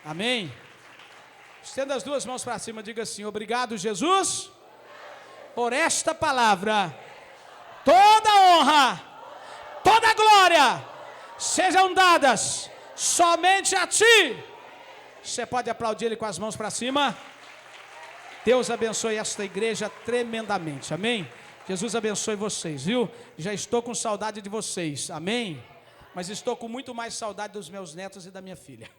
Amém? Estenda as duas mãos para cima, diga assim: obrigado, Jesus, por esta palavra. Toda honra, toda glória sejam dadas somente a ti. Você pode aplaudir ele com as mãos para cima. Deus abençoe esta igreja tremendamente, amém? Jesus abençoe vocês, viu? Já estou com saudade de vocês, amém? Mas estou com muito mais saudade dos meus netos e da minha filha.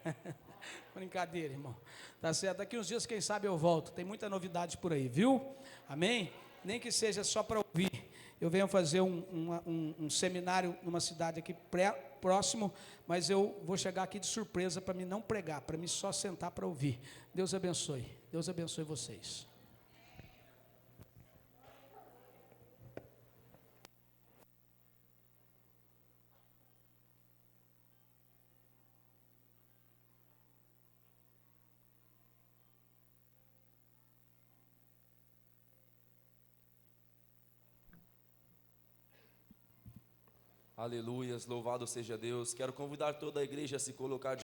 Brincadeira, irmão. Tá certo? Daqui uns dias, quem sabe eu volto. Tem muita novidade por aí, viu? Amém? Nem que seja só para ouvir. Eu venho fazer um seminário numa cidade aqui próximo, mas eu vou chegar aqui de surpresa para mim não pregar, para mim só sentar para ouvir. Deus abençoe. Deus abençoe vocês. Aleluias, louvado seja Deus. Quero convidar toda a igreja a se colocar de